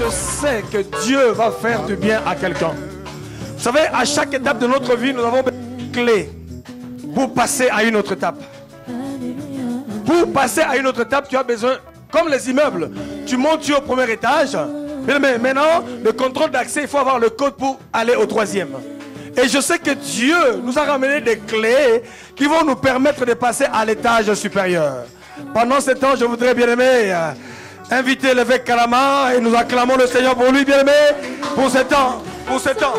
je sais que Dieu va faire du bien à quelqu'un. Vous savez, à chaque étape de notre vie, nous avons des clés pour passer à une autre étape. Pour passer à une autre étape, tu as besoin, comme les immeubles, tu montes au premier étage, mais maintenant, le contrôle d'accès, il faut avoir le code pour aller au troisième. Et je sais que Dieu nous a ramené des clés qui vont nous permettre de passer à l'étage supérieur. Pendant ce temps, je voudrais, bien aimé, inviter l'évêque Kalama et nous acclamons le Seigneur pour lui, bien aimé, pour ce temps. Pour ce temps.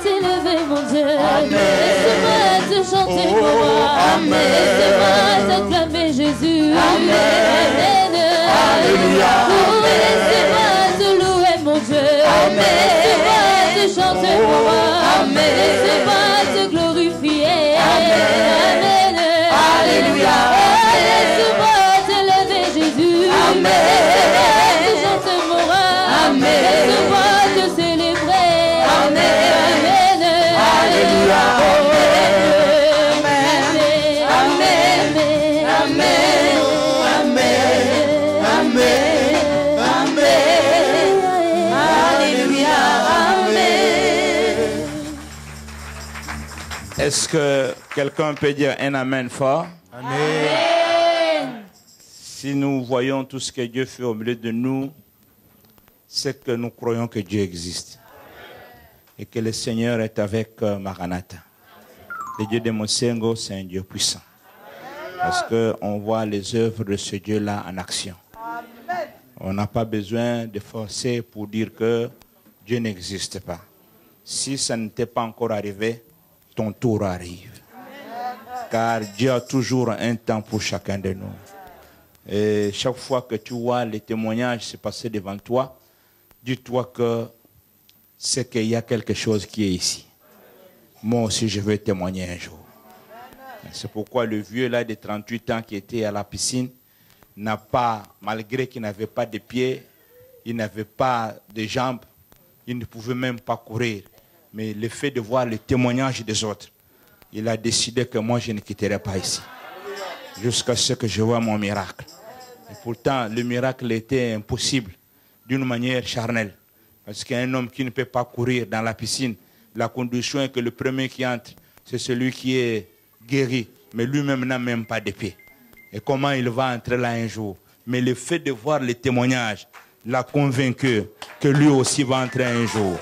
T'élever mon Dieu, laisse-moi te chanter mon roi, laisse-moi t'acclamer Jésus, Amen. Alléluia, laisse-moi te louer mon Dieu, laisse-moi te chanter mon roi, laisse-moi te glorifier, Amen. Alléluia, laisse-moi t'élever Jésus, laisse-moi te chanter mon roi, laisse-moi te célébrer. Amen. Alléluia. Amen. Amen. Amen. Amen. Alléluia. Amen. Est-ce que quelqu'un peut dire un amen fort? Amen. Si nous voyons tout ce que Dieu fait au milieu de nous, c'est que nous croyons que Dieu existe. Et que le Seigneur est avec Maranatha. Le Dieu de Mosengo, c'est un Dieu puissant. Parce qu'on voit les œuvres de ce Dieu-là en action. On n'a pas besoin de forcer pour dire que Dieu n'existe pas. Si ça n'était pas encore arrivé, ton tour arrive. Car Dieu a toujours un temps pour chacun de nous. Et chaque fois que tu vois les témoignages se passer devant toi, dis-toi que c'est qu'il y a quelque chose qui est ici. Moi aussi, je veux témoigner un jour. C'est pourquoi le vieux là de 38 ans qui était à la piscine n'a pas, malgré qu'il n'avait pas de pieds, il n'avait pas de jambes, il ne pouvait même pas courir. Mais le fait de voir le témoignage des autres, il a décidé que moi, je ne quitterai pas ici. Jusqu'à ce que je vois mon miracle. Et pourtant, le miracle était impossible d'une manière charnelle. Parce qu'un homme qui ne peut pas courir dans la piscine, la condition est que le premier qui entre, c'est celui qui est guéri. Mais lui-même n'a même pas de pied. Et comment il va entrer là un jour? Mais le fait de voir les témoignages l'a convaincu que lui aussi va entrer un jour.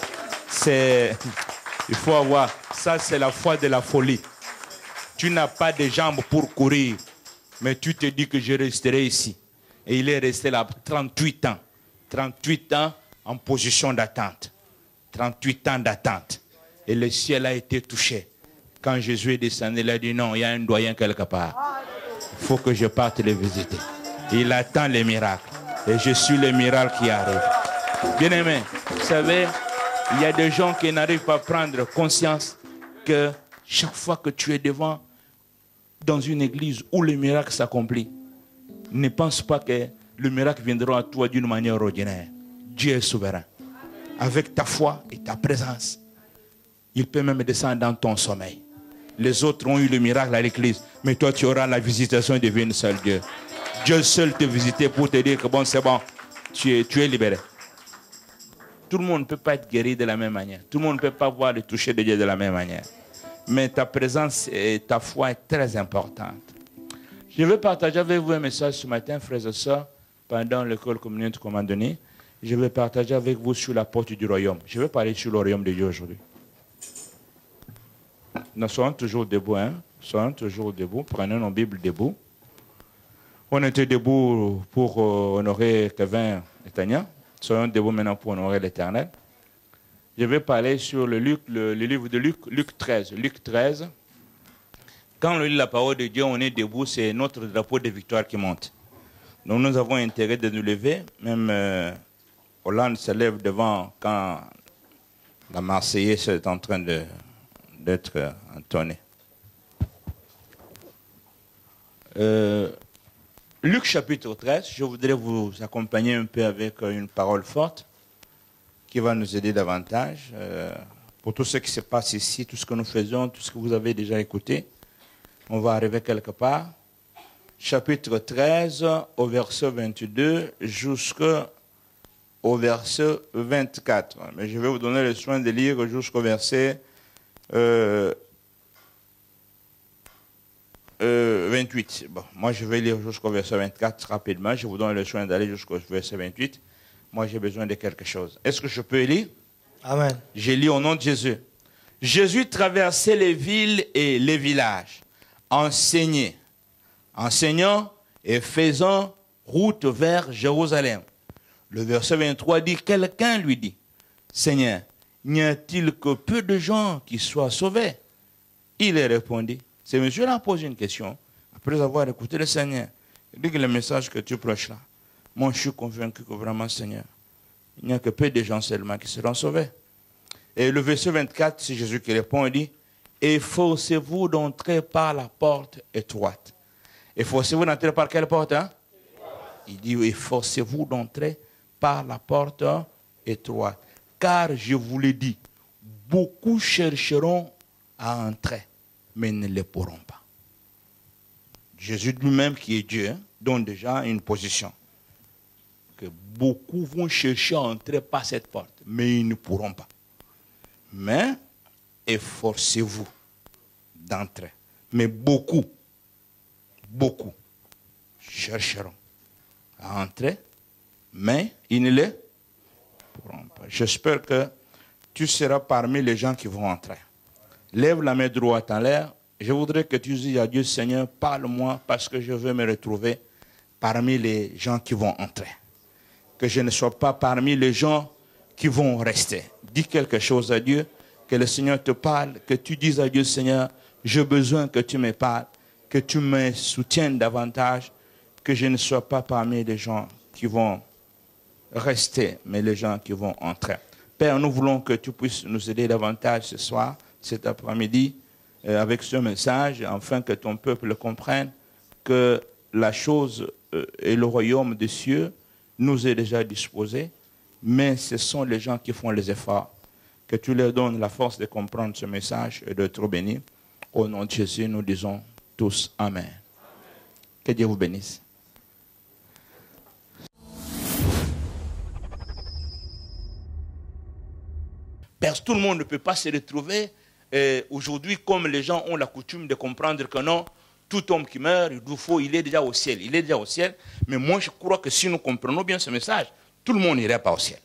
Il faut avoir, ça c'est la foi de la folie. Tu n'as pas de jambes pour courir, mais tu te dis que je resterai ici. Et il est resté là 38 ans. 38 ans en position d'attente. 38 ans d'attente. Et le ciel a été touché. Quand Jésus est descendu, il a dit non, il y a un doyen quelque part. Il faut que je parte le visiter. Il attend les miracles. Et je suis le miracle qui arrive. Bien-aimé, vous savez, il y a des gens qui n'arrivent pas à prendre conscience que chaque fois que tu es devant dans une église où le miracle s'accomplit, ne pense pas que le miracle viendra à toi d'une manière ordinaire. Dieu est souverain. Avec ta foi et ta présence, il peut même descendre dans ton sommeil. Les autres ont eu le miracle à l'église, mais toi tu auras la visitation de un seul Dieu. Dieu seul te visiter pour te dire que bon, c'est bon, tu es libéré. Tout le monde ne peut pas être guéri de la même manière. Tout le monde ne peut pas voir le toucher de Dieu de la même manière. Mais ta présence et ta foi est très importante. Je vais partager avec vous un message ce matin, frères et sœurs, pendant l'école communautaire qu'on m'a donné. Je vais partager avec vous sur la porte du royaume. Je vais parler sur le royaume de Dieu aujourd'hui. Nous sommes toujours debout, hein? Nous sommes toujours debout. Prenons nos Bibles debout. On était debout pour honorer Kevin et Tania. Soyons debout maintenant pour honorer l'Éternel. Je vais parler sur le livre de Luc, Luc 13. Luc 13. Quand on lit la parole de Dieu, on est debout, c'est notre drapeau de victoire qui monte. Donc nous avons intérêt de nous lever. Même Hollande se lève devant quand la Marseillaise est en train d'être entonnée. Luc chapitre 13, je voudrais vous accompagner un peu avec une parole forte qui va nous aider davantage pour tout ce qui se passe ici, tout ce que nous faisons, tout ce que vous avez déjà écouté. On va arriver quelque part. Chapitre 13, au verset 22, jusqu'au au verset 24. Mais je vais vous donner le soin de lire jusqu'au verset 28. Bon, moi, je vais lire jusqu'au verset 24 rapidement. Je vous donne le soin d'aller jusqu'au verset 28. Moi, j'ai besoin de quelque chose. Est-ce que je peux lire? Amen. J'ai lu au nom de Jésus. Jésus traversait les villes et les villages, enseignant et faisant route vers Jérusalem. Le verset 23 dit, quelqu'un lui dit, Seigneur, n'y a-t-il que peu de gens qui soient sauvés? Il est répondit, ce monsieur-là pose une question, après avoir écouté le Seigneur. Il dit que le message que tu prêches là, moi je suis convaincu que vraiment, Seigneur, il n'y a que peu de gens seulement qui seront sauvés. Et le verset 24, c'est Jésus qui répond, il dit, efforcez-vous d'entrer par la porte étroite. Efforcez-vous d'entrer par quelle porte, hein? Il dit, efforcez-vous d'entrer par la porte étroite. Car je vous l'ai dit, beaucoup chercheront à entrer, mais ne le pourront pas. Jésus lui-même, qui est Dieu, hein, donne déjà une position. Que beaucoup vont chercher à entrer par cette porte, mais ils ne pourront pas. Mais efforcez-vous d'entrer. Mais beaucoup chercheront à entrer, mais ils ne le pourront pas. J'espère que tu seras parmi les gens qui vont entrer. Lève la main droite en l'air. Je voudrais que tu dises à Dieu, Seigneur, parle-moi parce que je veux me retrouver parmi les gens qui vont entrer. Que je ne sois pas parmi les gens qui vont rester. Dis quelque chose à Dieu, que le Seigneur te parle, que tu dises à Dieu, Seigneur, j'ai besoin que tu me parles, que tu me soutiennes davantage, que je ne sois pas parmi les gens qui vont rester, mais les gens qui vont entrer. Père, nous voulons que tu puisses nous aider davantage ce soir, cet après-midi, avec ce message, afin que ton peuple comprenne que la chose et le royaume des cieux nous est déjà disposé, mais ce sont les gens qui font les efforts. Que tu leur donnes la force de comprendre ce message et d'être bénis. Au nom de Jésus, nous disons tous Amen. Que Dieu vous bénisse. Tout le monde ne peut pas se retrouver aujourd'hui comme les gens ont la coutume de comprendre que non, tout homme qui meurt, il est déjà au ciel. Il est déjà au ciel. Mais moi, je crois que si nous comprenons bien ce message, tout le monde n'irait pas au ciel.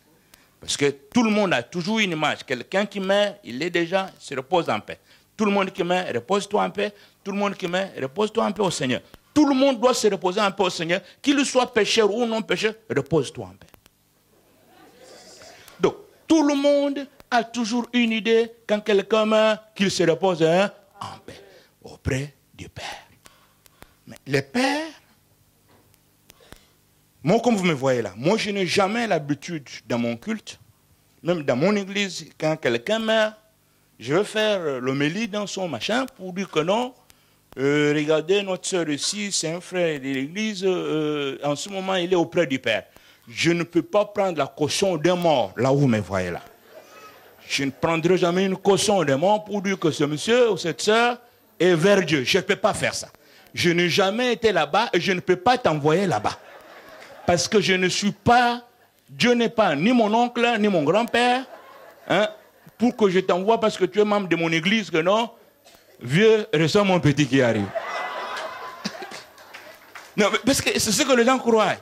Parce que tout le monde a toujours une image. Quelqu'un qui meurt, il est déjà, se repose en paix. Tout le monde qui meurt, repose-toi en paix. Tout le monde qui meurt, repose-toi en paix au Seigneur. Tout le monde doit se reposer en paix au Seigneur. Qu'il soit pécheur ou non pécheur, repose-toi en paix. Donc, tout le monde a toujours une idée quand quelqu'un meurt, qu'il se repose en paix auprès du Père. Mais le Père, moi, comme vous me voyez là, moi, je n'ai jamais l'habitude dans mon culte, même dans mon église, quand quelqu'un meurt, je vais faire l'homélie dans son machin pour dire que non, regardez, notre soeur ici, c'est un frère de l'église, en ce moment, il est auprès du Père. Je ne peux pas prendre la caution d'un mort, là où vous me voyez là. Je ne prendrai jamais une caution d'un mort pour dire que ce monsieur ou cette soeur est vers Dieu. Je ne peux pas faire ça. Je n'ai jamais été là-bas et je ne peux pas t'envoyer là-bas. Parce que je ne suis pas, Dieu n'est pas ni mon oncle, ni mon grand-père, hein, pour que je t'envoie parce que tu es membre de mon église, que non, vieux, ressens mon petit qui arrive. Non, parce que c'est ce que les gens croient.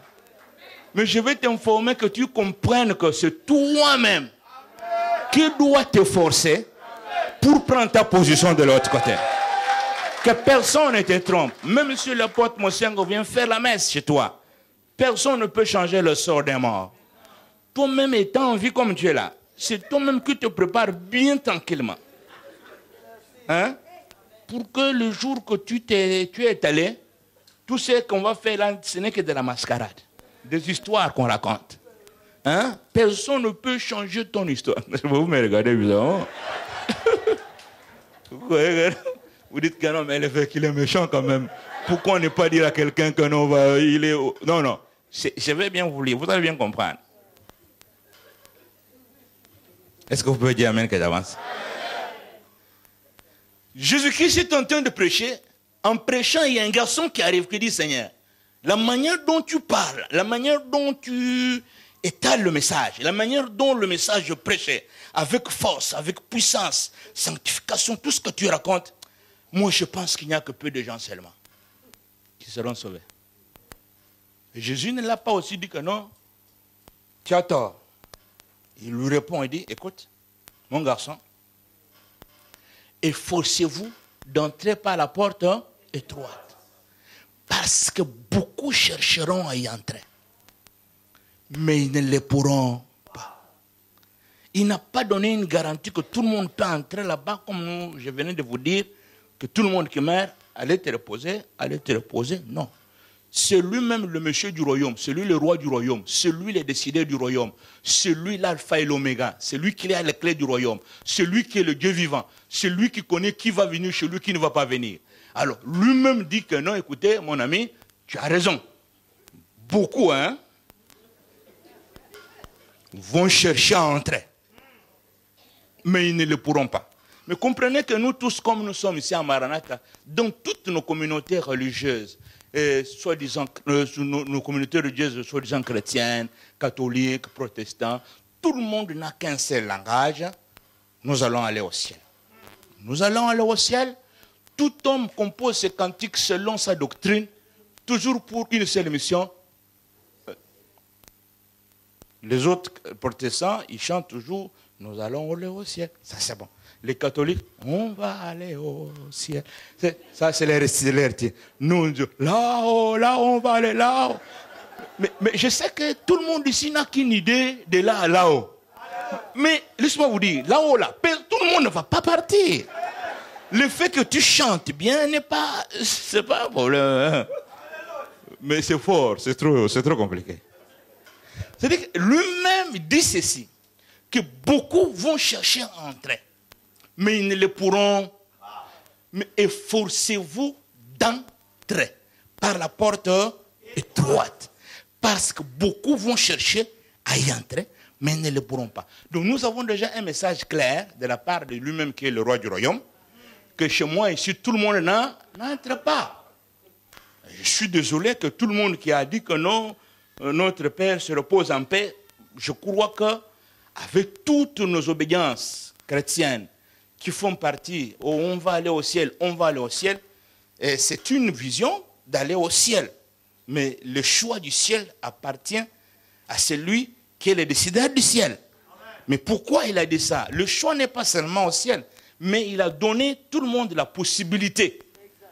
Mais je vais t'informer que tu comprennes que c'est toi-même qui dois te forcer pour prendre ta position de l'autre côté. Que personne ne te trompe. Même si l'apôtre Mosengo vient faire la messe chez toi, personne ne peut changer le sort des morts. Toi-même étant en vie comme tu es là, c'est toi-même qui te prépares bien tranquillement. Hein? Pour que le jour que tu es allé, tout ce qu'on va faire là, ce n'est que de la mascarade. Des histoires qu'on raconte. Hein? Personne ne peut changer ton histoire. Vous me regardez bizarrement. Vous dites que non, mais le fait qu'il est méchant quand même. Pourquoi ne pas dire à quelqu'un que non, il est... Non, non. Je vais bien vous lire. Vous allez bien comprendre. Est-ce que vous pouvez dire Amen que j'avance? Jésus-Christ est en train de prêcher. En prêchant, il y a un garçon qui arrive qui dit, Seigneur, la manière dont tu parles, la manière dont tu étale le message. La manière dont le message je prêchais, avec force, avec puissance, sanctification, tout ce que tu racontes, moi je pense qu'il n'y a que peu de gens seulement qui seront sauvés. Et Jésus ne l'a pas aussi dit que non, tu as tort. Il lui répond et dit, écoute, mon garçon, efforcez-vous d'entrer par la porte étroite. Parce que beaucoup chercheront à y entrer. Mais ils ne le pourront pas. Il n'a pas donné une garantie que tout le monde peut entrer là-bas, comme je venais de vous dire, que tout le monde qui meurt allait te reposer. Non. C'est lui-même le monsieur du royaume, c'est lui le roi du royaume, c'est lui le décideur du royaume, c'est lui l'alpha et l'oméga, c'est lui qui a les clés du royaume, c'est lui qui est le Dieu vivant, c'est lui qui connaît qui va venir chez lui, qui ne va pas venir. Alors, lui-même dit que non, écoutez, mon ami, tu as raison. Beaucoup, vont chercher à entrer, mais ils ne le pourront pas. Mais comprenez que nous tous, comme nous sommes ici à Maranatha, dans toutes nos communautés religieuses, soi-disant, nos communautés religieuses, soi-disant chrétiennes, catholiques, protestants, tout le monde n'a qu'un seul langage, nous allons aller au ciel. Nous allons aller au ciel. Tout homme compose ses cantiques selon sa doctrine, toujours pour une seule mission. Les autres protestants, ils chantent toujours, nous allons aller au ciel. Ça, c'est bon. Les catholiques, on va aller au ciel. Ça, c'est leur titre. Nous, là-haut, là, on va aller là-haut. Mais je sais que tout le monde ici n'a qu'une idée de là à là-haut. Mais laisse-moi vous dire, là-haut, là, tout le monde ne va pas partir. Le fait que tu chantes bien c'est pas un problème. Mais c'est fort, c'est trop compliqué. C'est-à-dire que lui-même dit ceci, que beaucoup vont chercher à entrer, mais ils ne le pourront. Mais efforcez-vous d'entrer par la porte étroite, parce que beaucoup vont chercher à y entrer, mais ils ne le pourront pas. Donc nous avons déjà un message clair de la part de lui-même qui est le roi du royaume, que chez moi ici tout le monde n'entre pas. Je suis désolé que tout le monde qui a dit que non, notre Père se repose en paix, je crois que avec toutes nos obédiences chrétiennes qui font partie, on va aller au ciel, et c'est une vision d'aller au ciel. Mais le choix du ciel appartient à celui qui est le décideur du ciel. Amen. Mais pourquoi il a dit ça? Le choix n'est pas seulement au ciel, mais il a donné tout le monde la possibilité.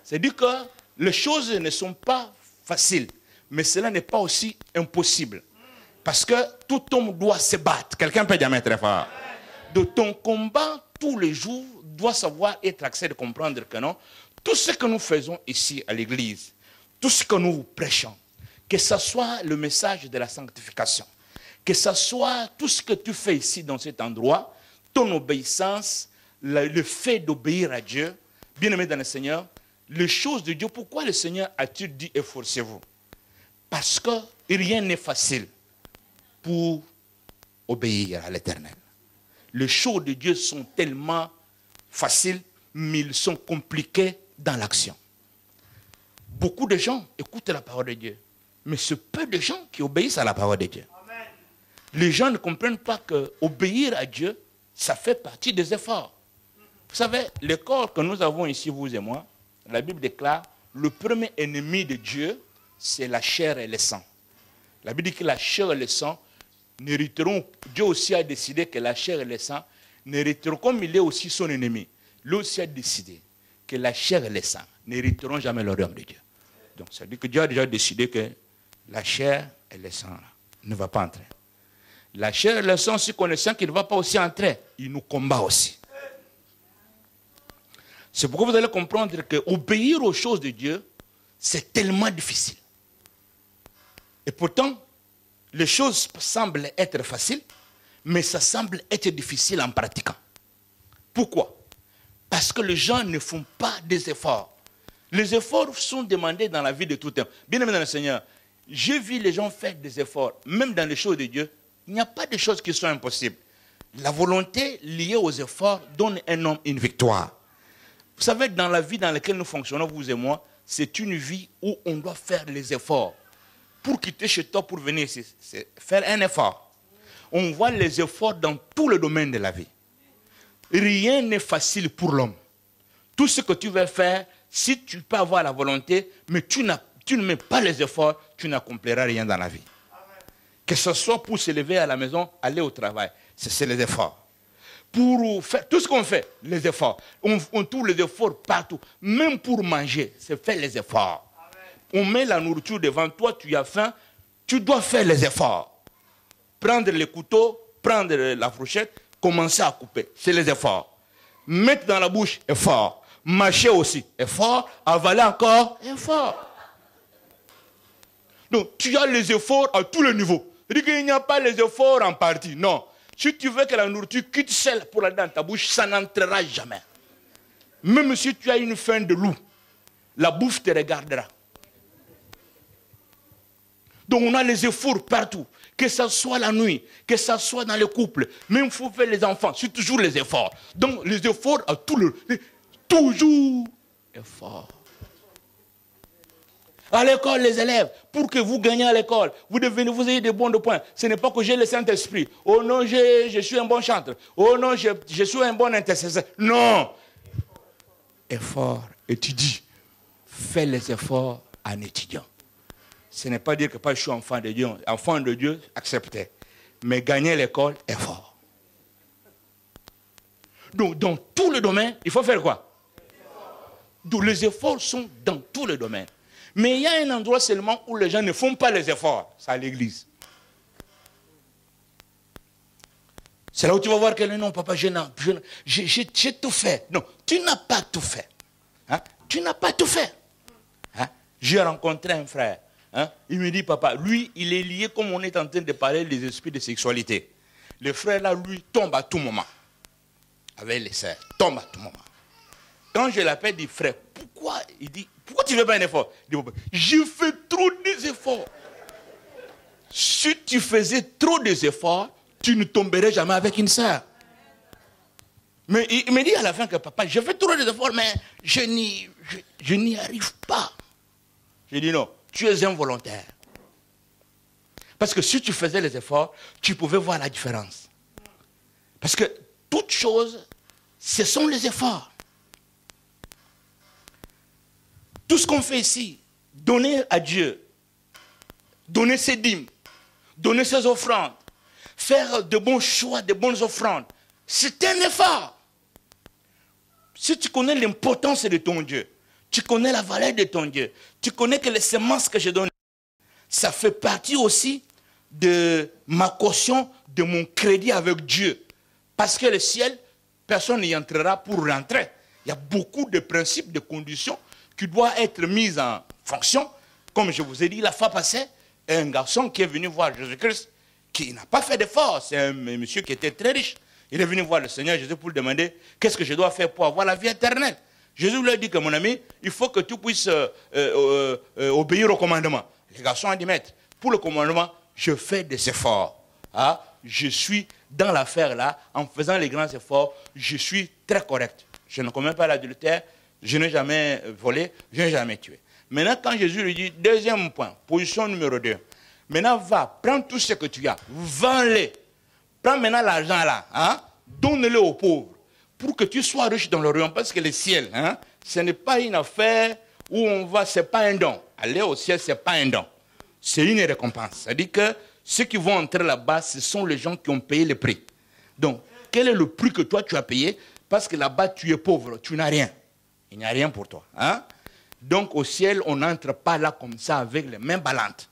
C'est-à-dire que les choses ne sont pas faciles, mais cela n'est pas aussi impossible. Parce que tout homme doit se battre. Quelqu'un peut dire très fort. De ton combat, tous les jours, doit savoir être axé de comprendre que non, tout ce que nous faisons ici à l'église, tout ce que nous prêchons, que ce soit le message de la sanctification, que ce soit tout ce que tu fais ici dans cet endroit, ton obéissance, le fait d'obéir à Dieu, bien-aimé dans le Seigneur, les choses de Dieu, pourquoi le Seigneur a-t-il dit efforcez-vous? Parce que rien n'est facile pour obéir à l'Éternel. Les choses de Dieu sont tellement faciles, mais ils sont compliqués dans l'action. Beaucoup de gens écoutent la parole de Dieu, mais c'est peu de gens qui obéissent à la parole de Dieu. Amen. Les gens ne comprennent pas que obéir à Dieu, ça fait partie des efforts. Vous savez, le corps que nous avons ici, vous et moi, la Bible déclare, le premier ennemi de Dieu, c'est la chair et le sang. La Bible dit que la chair et le sang n'hériteront. Dieu aussi a décidé que la chair et le sang n'hériteront, comme il est aussi son ennemi. Lui aussi a décidé que la chair et le sang n'hériteront jamais le royaume de Dieu. Donc ça veut dire que Dieu a déjà décidé que la chair et le sang ne vont pas entrer. La chair et le sang, si connaissant qu'il ne va pas aussi entrer, il nous combat aussi. C'est pourquoi vous allez comprendre que obéir aux choses de Dieu, c'est tellement difficile. Et pourtant, les choses semblent être faciles, mais ça semble être difficile en pratiquant. Pourquoi? Parce que les gens ne font pas des efforts. Les efforts sont demandés dans la vie de tout temps. Bien aimé dans le Seigneur, j'ai vu les gens faire des efforts, même dans les choses de Dieu. Il n'y a pas de choses qui sont impossibles. La volonté liée aux efforts donne un homme une victoire. Vous savez, dans la vie dans laquelle nous fonctionnons, vous et moi, c'est une vie où on doit faire les efforts. Pour quitter chez toi, pour venir ici, c'est faire un effort. on voit les efforts dans tous les domaines de la vie. Rien n'est facile pour l'homme. Tout ce que tu veux faire, si tu peux avoir la volonté, mais tu ne mets pas les efforts, tu n'accompliras rien dans la vie. Que ce soit pour se lever à la maison, aller au travail, c'est les efforts. Pour faire tout ce qu'on fait, les efforts. On trouve les efforts partout. Même pour manger, c'est faire les efforts. On met la nourriture devant toi, tu as faim, tu dois faire les efforts. Prendre les couteaux, prendre la fourchette, commencer à couper. C'est les efforts. Mettre dans la bouche, effort. Mâcher aussi, effort. Avaler encore, effort. Donc, tu as les efforts à tous les niveaux. C'est-à-dire qu'il n'y a pas les efforts en partie. Non. Si tu veux que la nourriture quitte celle pour aller dans ta bouche, ça n'entrera jamais. Même si tu as une faim de loup, la bouffe te regardera. Donc on a les efforts partout. Que ce soit la nuit, que ce soit dans le couple, même il faut faire les enfants, c'est toujours les efforts. Donc les efforts à tout le... Toujours efforts. À l'école, les élèves, pour que vous gagnez à l'école, vous ayez des bons de points. Ce n'est pas que j'ai le Saint-Esprit. Oh non, je suis un bon chanteur. Oh non, je suis un bon intercesseur. Non. Effort, étudie. Fais les efforts en étudiant. Ce n'est pas dire que je suis enfant de Dieu. Enfant de Dieu, acceptez. Mais gagner l'école, effort. Donc, dans tous les domaines, il faut faire quoi? Donc, les efforts sont dans tous les domaines. Mais il y a un endroit seulement où les gens ne font pas les efforts. C'est à l'église. C'est là où tu vas voir que non, papa, j'ai tout fait. Non, tu n'as pas tout fait. Hein? Tu n'as pas tout fait. Hein? J'ai rencontré un frère. Hein? Il me dit, papa, lui, il est lié comme on est en train de parler des esprits de sexualité. Le frère là, lui, tombe à tout moment. Avec les sœurs, tombe à tout moment. Quand je l'appelle, il dit, frère, pourquoi? Il dit, pourquoi tu ne fais pas un effort? Il dit, je fais trop d'efforts. Si tu faisais trop d'efforts, tu ne tomberais jamais avec une sœur. Mais il me dit à la fin que papa, je fais trop d'efforts, mais je n'y arrive pas. Je dis non, tu es involontaire. Parce que si tu faisais les efforts, tu pouvais voir la différence. Parce que toute chose, ce sont les efforts. Tout ce qu'on fait ici, donner à Dieu, donner ses dîmes, donner ses offrandes, faire de bons choix, de bonnes offrandes, c'est un effort. Si tu connais l'importance de ton Dieu, tu connais la valeur de ton Dieu, tu connais que les semences que je donne, ça fait partie aussi de ma caution, de mon crédit avec Dieu. Parce que le ciel, personne n'y entrera pour rentrer. Il y a beaucoup de principes, de conditions qui doivent être mis en fonction. Comme je vous ai dit, la fois passée, un garçon qui est venu voir Jésus-Christ, qui n'a pas fait d'effort, c'est un monsieur qui était très riche. Il est venu voir le Seigneur Jésus pour lui demander qu'est-ce que je dois faire pour avoir la vie éternelle. Jésus lui a dit que mon ami, il faut que tu puisses obéir au commandement. Le garçon a dit, maître, pour le commandement, je fais des efforts. Ah, je suis dans l'affaire là, en faisant les grands efforts, je suis très correct. Je ne commets pas l'adultère, je n'ai jamais volé, je n'ai jamais tué. Maintenant, quand Jésus lui dit, deuxième point, position numéro 2, maintenant va, prends tout ce que tu as, vends-les. Prends maintenant l'argent là, hein, donne-le aux pauvres, pour que tu sois riche dans le royaume, parce que le ciel, hein, ce n'est pas une affaire où on va, ce n'est pas un don. Aller au ciel, ce n'est pas un don. C'est une récompense. C'est-à-dire que ceux qui vont entrer là-bas, ce sont les gens qui ont payé le prix. Donc, quel est le prix que toi tu as payé? Parce que là-bas, tu es pauvre, tu n'as rien. Il n'y a rien pour toi. Hein? Donc, au ciel, on n'entre pas là comme ça avec les mains ballantes.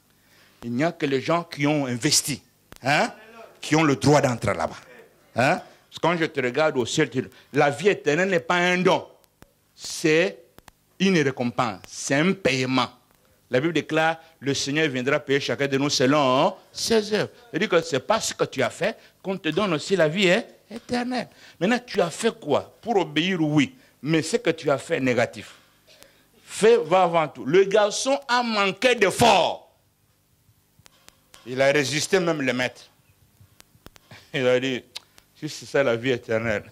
Il n'y a que les gens qui ont investi, hein? Qui ont le droit d'entrer là-bas. Hein? Parce que quand je te regarde au ciel, la vie éternelle n'est pas un don. C'est une récompense, c'est un paiement. La Bible déclare, le Seigneur viendra payer chacun de nous selon ses œuvres. C'est-à-dire que ce n'est pas ce que tu as fait qu'on te donne aussi la vie éternelle. Maintenant, tu as fait quoi? Pour obéir, oui. Mais ce que tu as fait, négatif. Fais, va avant tout. Le garçon a manqué d'effort. Il a résisté même le maître. Il a dit, si c'est ça la vie éternelle,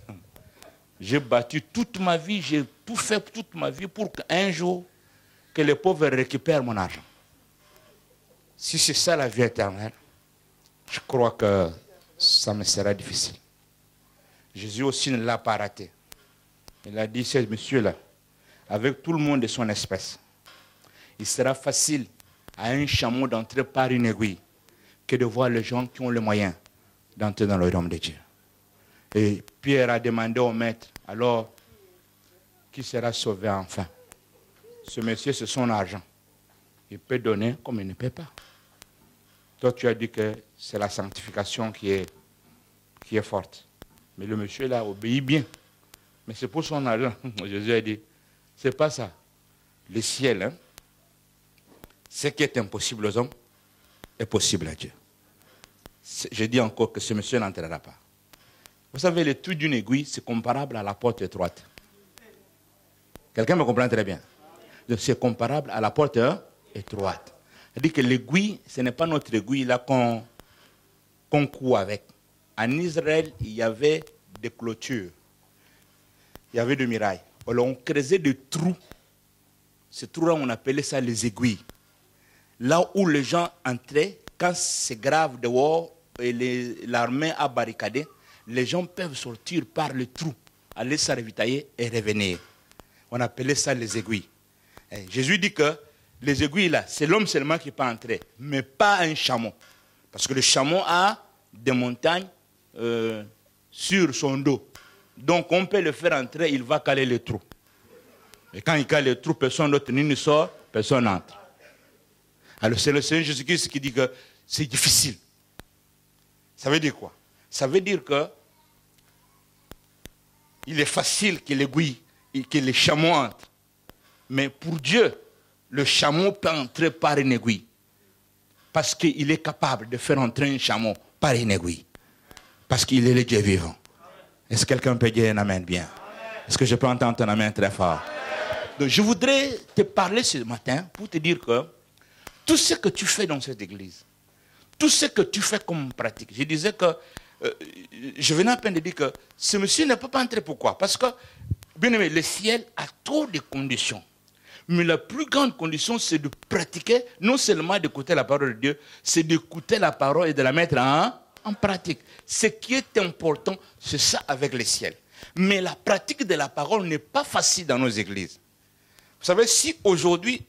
j'ai battu toute ma vie, j'ai tout fait toute ma vie pour qu'un jour, que les pauvres récupèrent mon argent. Si c'est ça la vie éternelle, je crois que ça me sera difficile. Jésus aussi ne l'a pas raté. Il a dit, ce monsieur-là, avec tout le monde de son espèce, il sera facile à un chameau d'entrer par une aiguille que de voir les gens qui ont les moyens d'entrer dans le royaume de Dieu. Et Pierre a demandé au maître, alors, qui sera sauvé enfin? Ce monsieur, c'est son argent. Il peut donner comme il ne peut pas. Toi, tu as dit que c'est la sanctification qui est forte. Mais le monsieur, là, obéit bien. Mais c'est pour son argent. Jésus a dit, c'est pas ça. Le ciel, hein, ce qui est impossible aux hommes est possible à Dieu. Je dis encore que ce monsieur n'entrera pas. Vous savez, le trou d'une aiguille, c'est comparable à la porte étroite. Quelqu'un me comprend très bien. C'est comparable à la porte étroite. C'est-à-dire que l'aiguille, ce n'est pas notre aiguille là qu'on coud avec. En Israël, il y avait des clôtures. Il y avait des murailles. Alors on creusait des trous. Ces trous-là, on appelait ça les aiguilles. Là où les gens entraient, quand c'est grave dehors et l'armée a barricadé, les gens peuvent sortir par le trou, aller se ravitailler et revenir. On appelait ça les aiguilles. Et Jésus dit que les aiguilles là, c'est l'homme seulement qui peut entrer, mais pas un chameau. Parce que le chameau a des montagnes sur son dos. Donc on peut le faire entrer, il va caler le trou. Et quand il cale le trou, personne d'autre ni ne sort, personne n'entre. Alors c'est le Seigneur Jésus-Christ qui dit que c'est difficile. Ça veut dire quoi? Ça veut dire que il est facile que l'aiguille, que les chameaux entrent. Mais pour Dieu, le chameau peut entrer par une aiguille. Parce qu'il est capable de faire entrer un chameau par une aiguille. Parce qu'il est le Dieu vivant. Est-ce que quelqu'un peut dire un amen bien? Est-ce que je peux entendre ton amen très fort? Donc je voudrais te parler ce matin pour te dire que tout ce que tu fais dans cette église, tout ce que tu fais comme pratique, je disais que, je venais à peine de dire que ce monsieur ne peut pas entrer. Pourquoi? Parce que, bien aimé, le ciel a trop de conditions. Mais la plus grande condition, c'est de pratiquer, non seulement d'écouter la parole de Dieu, c'est d'écouter la parole et de la mettre en pratique. Ce qui est important, c'est ça avec le ciel. Mais la pratique de la parole n'est pas facile dans nos églises. Vous savez, si aujourd'hui,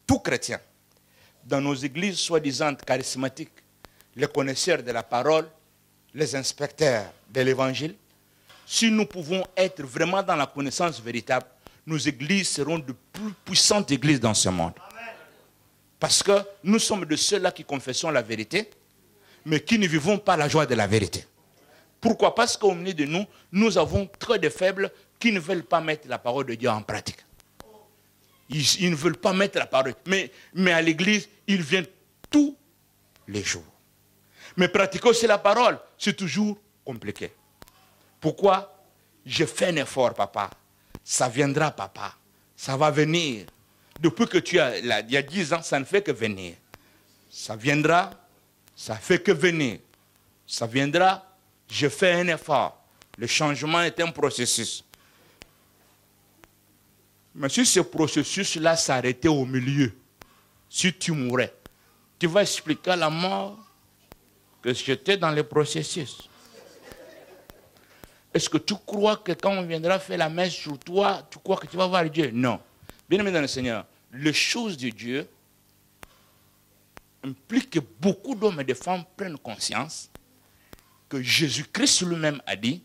tout chrétien, dans nos églises soi-disant charismatiques, les connaisseurs de la parole, les inspecteurs de l'évangile, si nous pouvons être vraiment dans la connaissance véritable, nos églises seront de plus puissantes églises dans ce monde. Parce que nous sommes de ceux-là qui confessons la vérité, mais qui ne vivons pas la joie de la vérité. Pourquoi? Parce qu'au milieu de nous, nous avons trop de faibles qui ne veulent pas mettre la parole de Dieu en pratique. Ils ne veulent pas mettre la parole. Mais à l'église, ils viennent tous les jours. Mais pratiquer aussi la parole, c'est toujours compliqué. Pourquoi? Je fais un effort, papa. Ça viendra, papa. Ça va venir. Depuis que tu as, là, il y a 10 ans, ça ne fait que venir. Ça viendra, ça fait que venir. Ça viendra, je fais un effort. Le changement est un processus. Mais si ce processus-là s'arrêtait au milieu, si tu mourais, tu vas expliquer à la mort que j'étais dans le processus. Est-ce que tu crois que quand on viendra faire la messe sur toi, tu crois que tu vas voir Dieu? Non. Bien-aimé dans le Seigneur, les choses de Dieu impliquent que beaucoup d'hommes et de femmes prennent conscience que Jésus-Christ lui-même a dit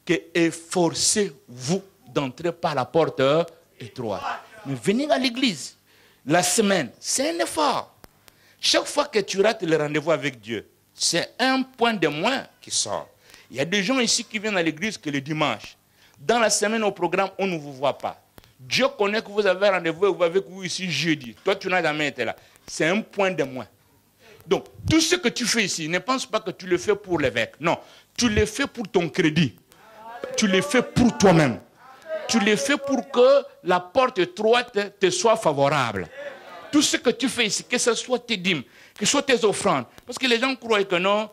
que efforcez-vous d'entrer par la porte étroite. Mais venir à l'église, la semaine, c'est un effort. Chaque fois que tu rates le rendez-vous avec Dieu, c'est un point de moins qui sort. Il y a des gens ici qui viennent à l'église que le dimanche. Dans la semaine au programme, on ne vous voit pas. Dieu connaît que vous avez rendez-vous et vous avez vous ici jeudi. Toi, tu n'as jamais été là. C'est un point de moins. Donc, tout ce que tu fais ici, ne pense pas que tu le fais pour l'évêque. Non, tu le fais pour ton crédit. Tu le fais pour toi-même. Tu le fais pour que la porte étroite te soit favorable. Tout ce que tu fais ici, que ce soit tes dîmes, que ce soit tes offrandes. Parce que les gens croient que non,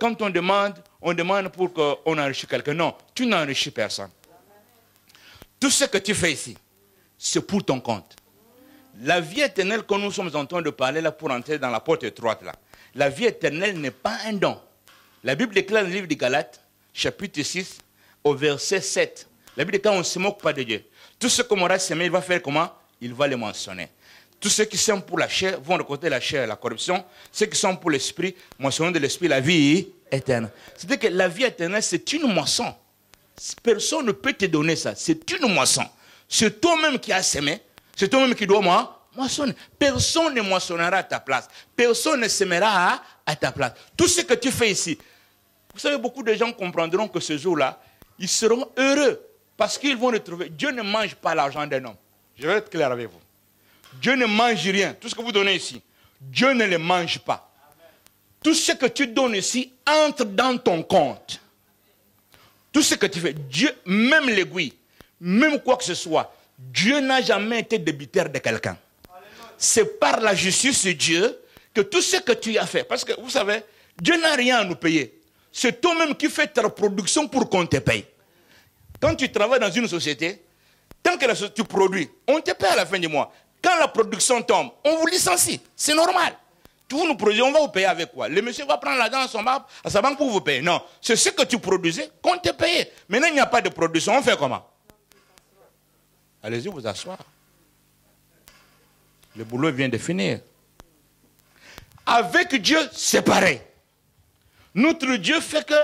quand on demande pour qu'on enrichisse quelqu'un. Non, tu n'enrichis personne. Tout ce que tu fais ici, c'est pour ton compte. La vie éternelle que nous sommes en train de parler là pour entrer dans la porte étroite là, la vie éternelle n'est pas un don. La Bible déclare dans le livre des Galates, chapitre 6, au verset 7. La Bible déclare, on ne se moque pas de Dieu. Tout ce qu'on aura semé, il va faire comment? Il va les mentionner. Tous ceux qui sont pour la chair vont récolter la chair, la corruption. Ceux qui sont pour l'esprit, moissonnent de l'esprit la vie éternelle. C'est-à-dire que la vie éternelle, c'est une moisson. Personne ne peut te donner ça. C'est une moisson. C'est toi-même qui as semé. C'est toi-même qui dois moissonner. Personne ne moissonnera à ta place. Personne ne sèmera à ta place. Tout ce que tu fais ici, vous savez, beaucoup de gens comprendront que ce jour-là, ils seront heureux parce qu'ils vont retrouver. Dieu ne mange pas l'argent d'un homme. Je vais être clair avec vous. Dieu ne mange rien. Tout ce que vous donnez ici, Dieu ne le mange pas. Tout ce que tu donnes ici entre dans ton compte. Tout ce que tu fais, Dieu, même l'aiguille, même quoi que ce soit, Dieu n'a jamais été débiteur de quelqu'un. C'est par la justice de Dieu que tout ce que tu as fait, parce que vous savez, Dieu n'a rien à nous payer. C'est toi-même qui fais ta production pour qu'on te paye. Quand tu travailles dans une société, tant que tu produis, on te paye à la fin du mois. Quand la production tombe, on vous licencie. C'est normal. Vous nous produisez, on va vous payer avec quoi? Le monsieur va prendre l'argent à sa banque pour vous payer. Non, c'est ce que tu produisais qu'on te paye. Maintenant, il n'y a pas de production. On fait comment? Allez-y vous asseoir. Le boulot vient de finir. Avec Dieu, c'est pareil. Notre Dieu fait que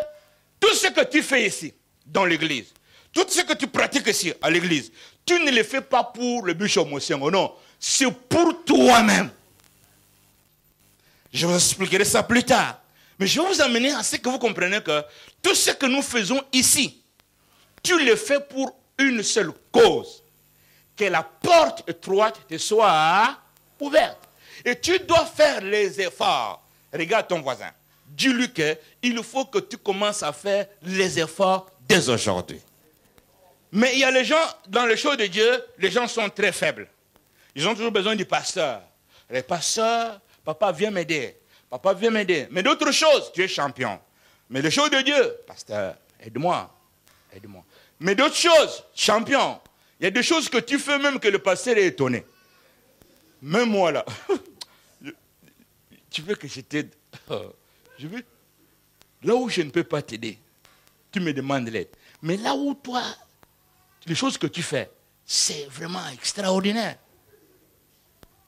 tout ce que tu fais ici, dans l'église, tout ce que tu pratiques ici, à l'église, tu ne le fais pas pour le bishop Mosengo, non. C'est pour toi-même. Je vous expliquerai ça plus tard. Mais je vais vous amener à ce que vous compreniez que tout ce que nous faisons ici, tu le fais pour une seule cause. Que la porte étroite te soit ouverte. Et tu dois faire les efforts. Regarde ton voisin. Dis-lui qu'il faut que tu commences à faire les efforts dès aujourd'hui. Mais il y a les gens, dans les choses de Dieu, les gens sont très faibles. Ils ont toujours besoin du pasteur. Les pasteurs, papa, viens m'aider. Papa, viens m'aider. Mais d'autres choses, tu es champion. Mais les choses de Dieu, pasteur, aide-moi. Aide-moi. Mais d'autres choses, champion. Il y a des choses que tu fais même que le pasteur est étonné. Même moi là. Tu veux que je t'aide? Je veux. Là où je ne peux pas t'aider, tu me demandes l'aide. Mais là où toi, les choses que tu fais, c'est vraiment extraordinaire.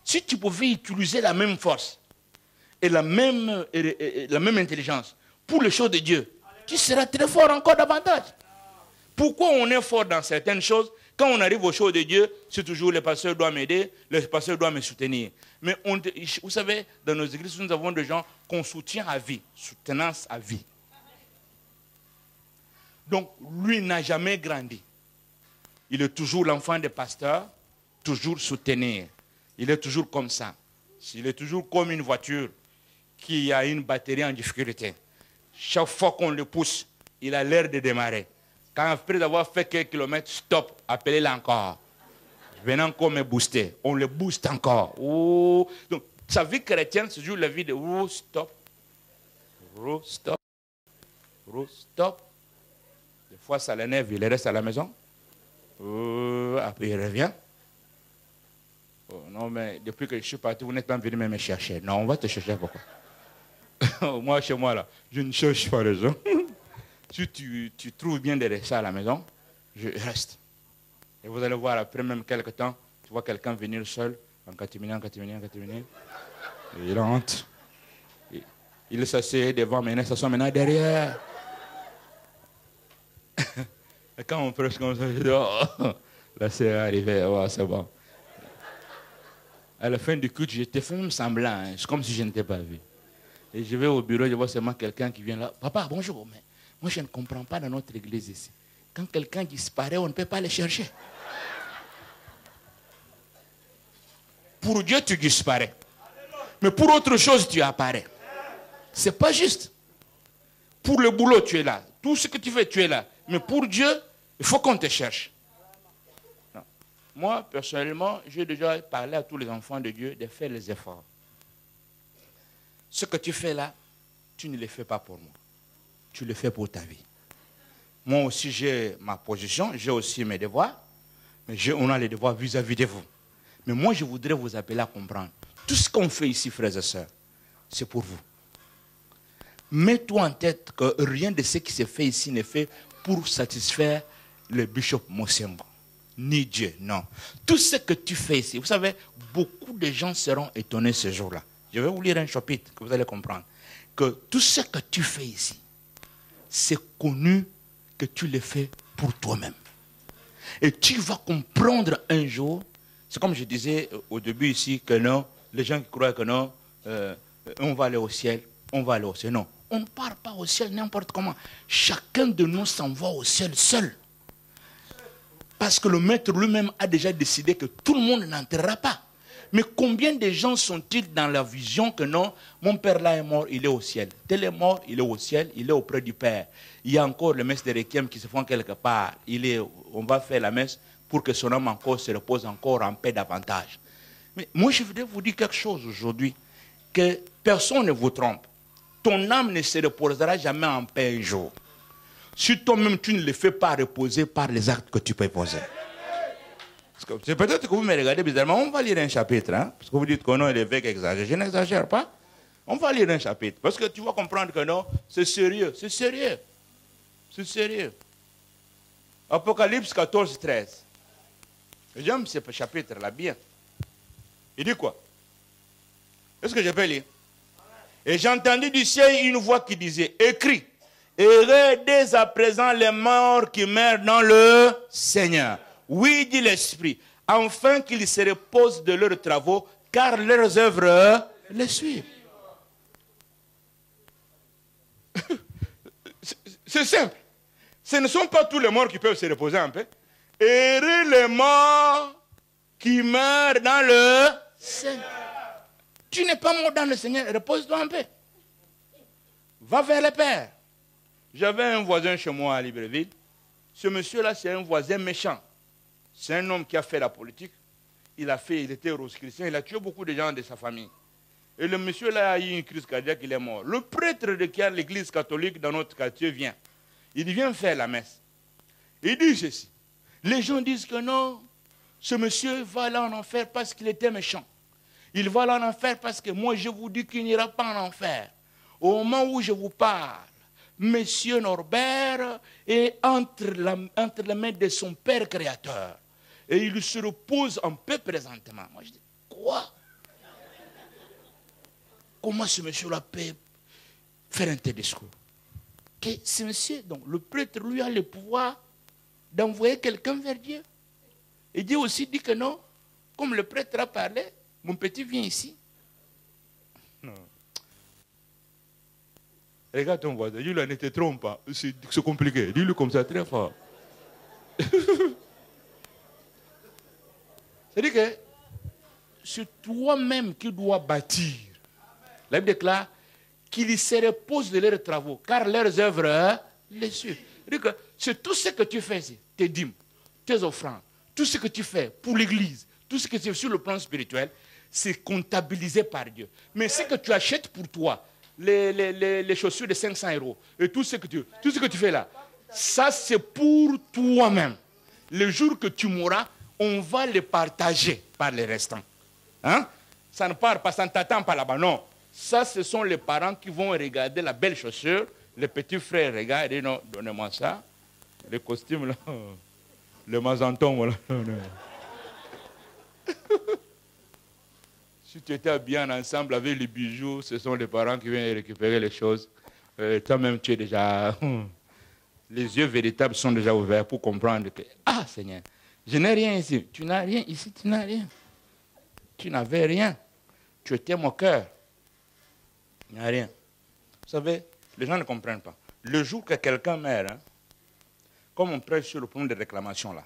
Si tu pouvais utiliser la même force et la même intelligence pour les choses de Dieu, tu seras très fort encore davantage. Pourquoi on est fort dans certaines choses? Quand on arrive aux choses de Dieu, c'est toujours le pasteur doit m'aider, le pasteur doit me soutenir. Mais vous savez, dans nos églises, nous avons des gens qu'on soutient à vie, soutenance à vie. Donc, lui n'a jamais grandi. Il est toujours l'enfant des pasteurs, toujours soutenir. Il est toujours comme ça. Il est toujours comme une voiture qui a une batterie en difficulté. Chaque fois qu'on le pousse, il a l'air de démarrer. Quand après avoir fait quelques kilomètres, stop, appelez-le encore. Venez encore me booster. On le booste encore. Oh. Donc, sa vie chrétienne, c'est toujours la vie de stop. Stop. Stop. Des fois, ça l'énerve, il reste à la maison. Après, il revient. Oh, non, mais depuis que je suis parti, vous n'êtes pas venu me chercher. Non, on va te chercher pourquoi? Moi, chez moi, là, je ne cherche pas les gens. Si tu trouves bien de rester à la maison, je reste. Et vous allez voir, après même quelques temps, tu vois quelqu'un venir seul, en catimini. Il rentre. Il s'assied devant, mais il s'assoit maintenant derrière. Et quand on prêche comme ça, je dis, oh, là c'est arrivé, oh, c'est bon. À la fin du culte, j'étais fait même semblant, hein. C'est comme si je n'étais pas vu. Et je vais au bureau, je vois seulement quelqu'un qui vient là. Papa, bonjour, mais moi je ne comprends pas dans notre église ici. Quand quelqu'un disparaît, on ne peut pas le chercher. Pour Dieu, tu disparais. Mais pour autre chose, tu apparais. Ce n'est pas juste. Pour le boulot, tu es là. Tout ce que tu fais, tu es là. Mais pour Dieu, il faut qu'on te cherche. Non. Moi, personnellement, j'ai déjà parlé à tous les enfants de Dieu de faire les efforts. Ce que tu fais là, tu ne le fais pas pour moi. Tu le fais pour ta vie. Moi aussi, j'ai ma position, j'ai aussi mes devoirs. Mais on a les devoirs vis-à-vis de vous. Mais moi, je voudrais vous appeler à comprendre. Tout ce qu'on fait ici, frères et sœurs, c'est pour vous. Mets-toi en tête que rien de ce qui s'est fait ici n'est fait pour satisfaire le bishop Mosembo, ni Dieu, non. Tout ce que tu fais ici, vous savez, beaucoup de gens seront étonnés ce jour-là. Je vais vous lire un chapitre que vous allez comprendre. Que tout ce que tu fais ici, c'est connu que tu le fais pour toi-même. Et tu vas comprendre un jour, c'est comme je disais au début ici, que non, les gens qui croient que non, on va aller au ciel, on va aller au ciel. Non, on ne part pas au ciel n'importe comment. Chacun de nous s'en va au ciel seul. Parce que le maître lui-même a déjà décidé que tout le monde n'entrera pas. Mais combien de gens sont-ils dans la vision que non, mon père là est mort, il est au ciel. Tel est mort, il est au ciel, il est auprès du Père. Il y a encore les messes de requiem qui se font quelque part. On va faire la messe pour que son âme encore se repose encore en paix davantage. Mais moi je voudrais vous dire quelque chose aujourd'hui, que personne ne vous trompe. Ton âme ne se reposera jamais en paix un jour. Si toi-même tu ne le fais pas reposer par les actes que tu peux poser. C'est peut-être que vous me regardez bizarrement, on va lire un chapitre, hein? Parce que vous dites que non, l'évêque exagère. Je n'exagère pas. On va lire un chapitre. Parce que tu vas comprendre que non, c'est sérieux. C'est sérieux. C'est sérieux. Apocalypse 14, 13. J'aime ce chapitre-là bien. Il dit quoi? Est-ce que je peux lire? Et j'ai entendu du ciel une voix qui disait, écris, heureux dès à présent les morts qui meurent dans le Seigneur. Oui, dit l'Esprit, afin qu'ils se reposent de leurs travaux, car leurs œuvres les suivent. C'est simple. Ce ne sont pas tous les morts qui peuvent se reposer en paix. Heureux les morts qui meurent dans le Seigneur. Tu n'es pas mort dans le Seigneur, repose-toi en paix. Va vers le Père. J'avais un voisin chez moi à Libreville. Ce monsieur-là, c'est un voisin méchant. C'est un homme qui a fait la politique. Il était rose-chrétien, il a tué beaucoup de gens de sa famille. Et le monsieur-là a eu une crise cardiaque, il est mort. Le prêtre qui a l'église catholique dans notre quartier vient. Il vient faire la messe. Il dit ceci. Les gens disent que non, ce monsieur va aller en enfer parce qu'il était méchant. Il va aller en enfer parce que moi je vous dis qu'il n'ira pas en enfer. Au moment où je vous parle, Monsieur Norbert est entre les mains de son Père créateur. Et il se repose en paix présentement. Moi je dis, quoi? Comment ce monsieur-là peut faire un tel discours? Que ce monsieur, donc le prêtre lui a le pouvoir d'envoyer quelqu'un vers Dieu. Et Dieu aussi dit que non, comme le prêtre a parlé, mon petit vient ici. Non. Regarde ton voisin, dis-lui, ne te trompe pas, c'est compliqué. Dis-lui comme ça, très fort. C'est-à-dire que c'est toi-même qui dois bâtir. La Bible déclare qu'ils se reposent de leurs travaux, car leurs œuvres les suivent. C'est-à-dire que c'est tout ce que tu fais ici, tes dîmes, tes offrandes, tout ce que tu fais pour l'Église, tout ce que tu fais sur le plan spirituel, c'est comptabilisé par Dieu. Mais ce que tu achètes pour toi, les chaussures de 500 €, et tout ce que tu fais là, ça c'est pour toi-même. Le jour que tu mourras, on va les partager par les restants. Hein? Ça ne part pas, ça ne t'attend pas là-bas, non. Ça, ce sont les parents qui vont regarder la belle chaussure. Les petits frères regardent et disent non, donnez-moi ça. Les costumes là, le mazanton, voilà. Si tu étais bien ensemble avec les bijoux, ce sont les parents qui viennent récupérer les choses. Toi-même, tu es déjà... Les yeux véritables sont déjà ouverts pour comprendre que, ah Seigneur, je n'ai rien ici. Tu n'as rien ici, tu n'as rien. Tu n'avais rien. Tu étais mon cœur. Il n'y a rien. Vous savez, les gens ne comprennent pas. Le jour que quelqu'un meurt, hein, comme on prêche sur le point de réclamation là,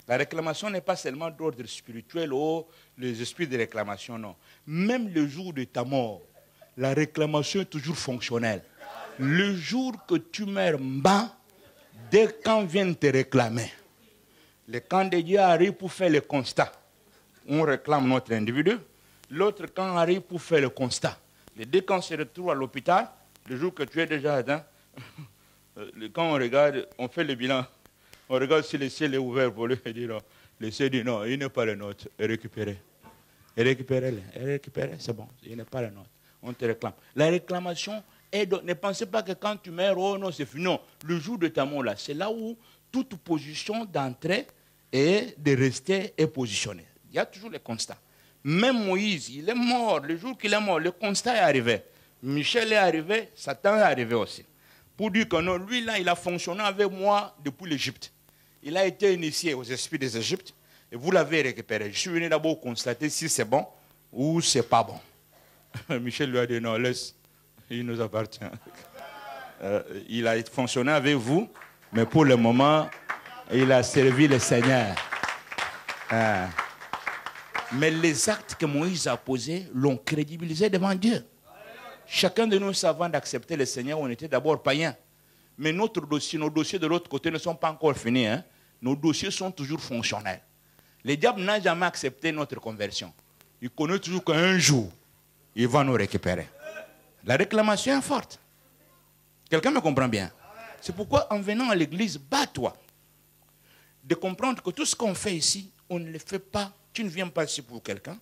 la réclamation n'est pas seulement d'ordre spirituel ou les esprits de réclamation, non. Même le jour de ta mort, la réclamation est toujours fonctionnelle. Le jour que tu meurs bas, dès qu'on vient te réclamer, le camp de Dieu arrive pour faire le constat. On réclame notre individu, l'autre camp arrive pour faire le constat. Les deux camps se retrouvent à l'hôpital, le jour que tu es déjà atteint, quand on regarde, on fait le bilan, on regarde si le ciel est ouvert pour lui et dit non. Le ciel dit non, il n'est pas le nôtre, récupérez. Récupérez-le, c'est bon, il n'est pas le nôtre. On te réclame. La réclamation Et donc, ne pensez pas que quand tu meurs, oh non, c'est fini. Non, le jour de ta mort, là, c'est là où toute position d'entrée et de rester est positionnée. Il y a toujours les constats. Même Moïse, il est mort. Le jour qu'il est mort, le constat est arrivé. Michel est arrivé, Satan est arrivé aussi. Pour dire que non, lui là, il a fonctionné avec moi depuis l'Égypte. Il a été initié aux esprits des Égyptes et vous l'avez récupéré. Je suis venu d'abord constater si c'est bon ou c'est pas bon. Michel lui a dit non, laisse, il nous appartient. Il a fonctionné avec vous, mais pour le moment, il a servi le Seigneur. Mais les actes que Moïse a posés l'ont crédibilisé devant Dieu. Chacun de nous, avant d'accepter le Seigneur, on était d'abord païens. Mais nos dossiers de l'autre côté ne sont pas encore finis. Hein? Nos dossiers sont toujours fonctionnels. Le diable n'a jamais accepté notre conversion. Il connaît toujours qu'un jour, il va nous récupérer. La réclamation est forte. Quelqu'un me comprend bien? C'est pourquoi en venant à l'église, bats-toi de comprendre que tout ce qu'on fait ici, on ne le fait pas. Tu ne viens pas ici pour quelqu'un.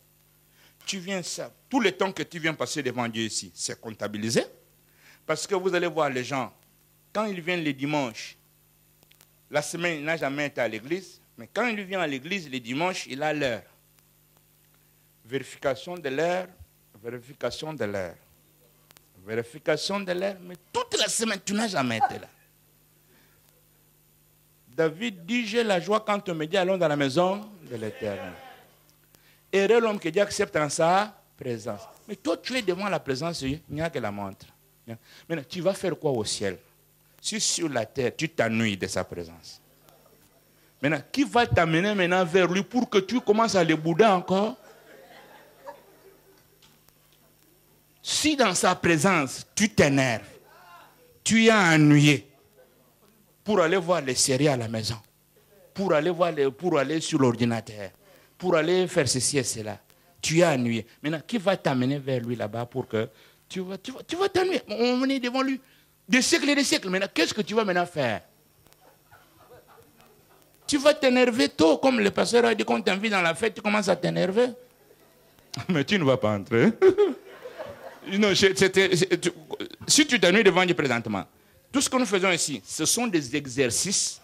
Tu viens ça. Tout le temps que tu viens passer devant Dieu ici, c'est comptabilisé. Parce que vous allez voir les gens, quand ils viennent les dimanches, la semaine, il n'a jamais été à l'église, mais quand il vient à l'église les dimanches, il a l'heure. Vérification de l'heure, vérification de l'heure. Vérification de l'heure, mais toute la semaine, tu n'as jamais été là. David dit, j'ai la joie quand on me dit, allons dans la maison de l'Éternel. Heureux l'homme que Dieu accepte en sa présence. Mais toi, tu es devant la présence de Dieu, il n'y a que la montre. Maintenant, tu vas faire quoi au ciel? Si sur la terre, tu t'ennuies de sa présence. Maintenant, qui va t'amener maintenant vers lui pour que tu commences à le bouder encore? Si dans sa présence, tu t'énerves, tu es ennuyé pour aller voir les séries à la maison, pour aller sur l'ordinateur, pour aller faire ceci et cela, tu es ennuyé. Maintenant, qui va t'amener vers lui là-bas pour que tu vas t'ennuyer? On est devant lui des siècles et des siècles. Maintenant, qu'est-ce que tu vas maintenant faire? Tu vas t'énerver tôt, comme le pasteur a dit, quand tu t'invites dans la fête, tu commences à t'énerver. Mais tu ne vas pas entrer. Non, si tu t'ennuies devant Dieu présentement, tout ce que nous faisons ici, ce sont des exercices.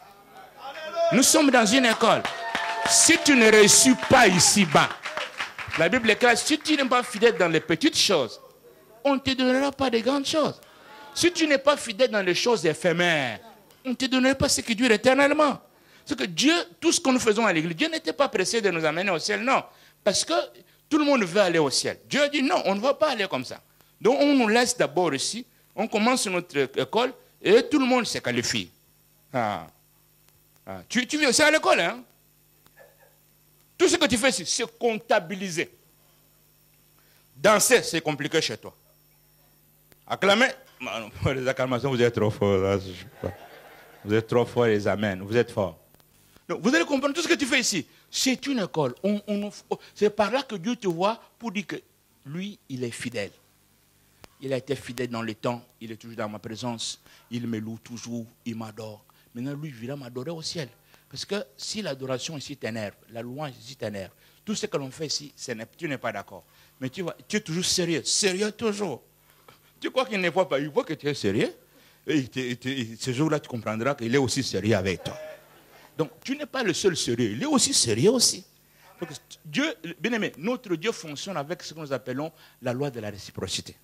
Nous sommes dans une école. Si tu ne réussis pas ici-bas, la Bible est claire, si tu n'es pas fidèle dans les petites choses, on ne te donnera pas de grandes choses. Si tu n'es pas fidèle dans les choses éphémères, on ne te donnera pas ce qui dure éternellement. C'est que Dieu, tout ce que nous faisons à l'église, Dieu n'était pas pressé de nous amener au ciel, non. Parce que tout le monde veut aller au ciel. Dieu a dit non, on ne va pas aller comme ça. Donc on nous laisse d'abord ici, on commence notre école et tout le monde se qualifie. Tu viens aussi à l'école, hein? Tout ce que tu fais ici, c'est comptabilisé. Danser, c'est compliqué chez toi. Acclamer, les acclamations, vous êtes trop forts. Là, je sais pas. Vous êtes trop forts, les amens, vous êtes forts. Donc, vous allez comprendre tout ce que tu fais ici. C'est une école. C'est par là que Dieu te voit pour dire que lui, il est fidèle. Il a été fidèle dans le temps, il est toujours dans ma présence, il me loue toujours, il m'adore. Maintenant, lui, il va m'adorer au ciel. Parce que si l'adoration ici t'énerve, la louange ici t'énerve, tout ce que l'on fait ici, tu n'es pas d'accord. Mais tu es toujours sérieux, sérieux toujours. Tu crois qu'il ne voit pas, il voit que tu es sérieux. Et ce jour-là, tu comprendras qu'il est aussi sérieux avec toi. Donc, tu n'es pas le seul sérieux, il est aussi sérieux aussi. Donc, Dieu, bien aimé, notre Dieu fonctionne avec ce que nous appelons la loi de la réciprocité.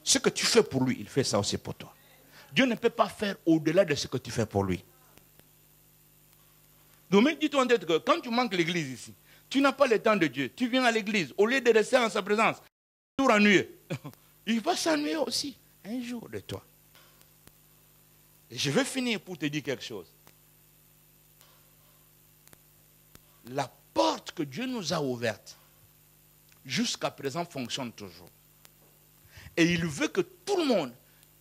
Ce que tu fais pour lui, il fait ça aussi pour toi. Dieu ne peut pas faire au-delà de ce que tu fais pour lui. Donc, dis-toi en tête que quand tu manques l'église ici, tu n'as pas le temps de Dieu. Tu viens à l'église, au lieu de rester en sa présence, toujours ennuyé. Il va s'ennuyer aussi, un jour de toi. Et je vais finir pour te dire quelque chose. La porte que Dieu nous a ouverte, jusqu'à présent, fonctionne toujours. Et il veut que tout le monde,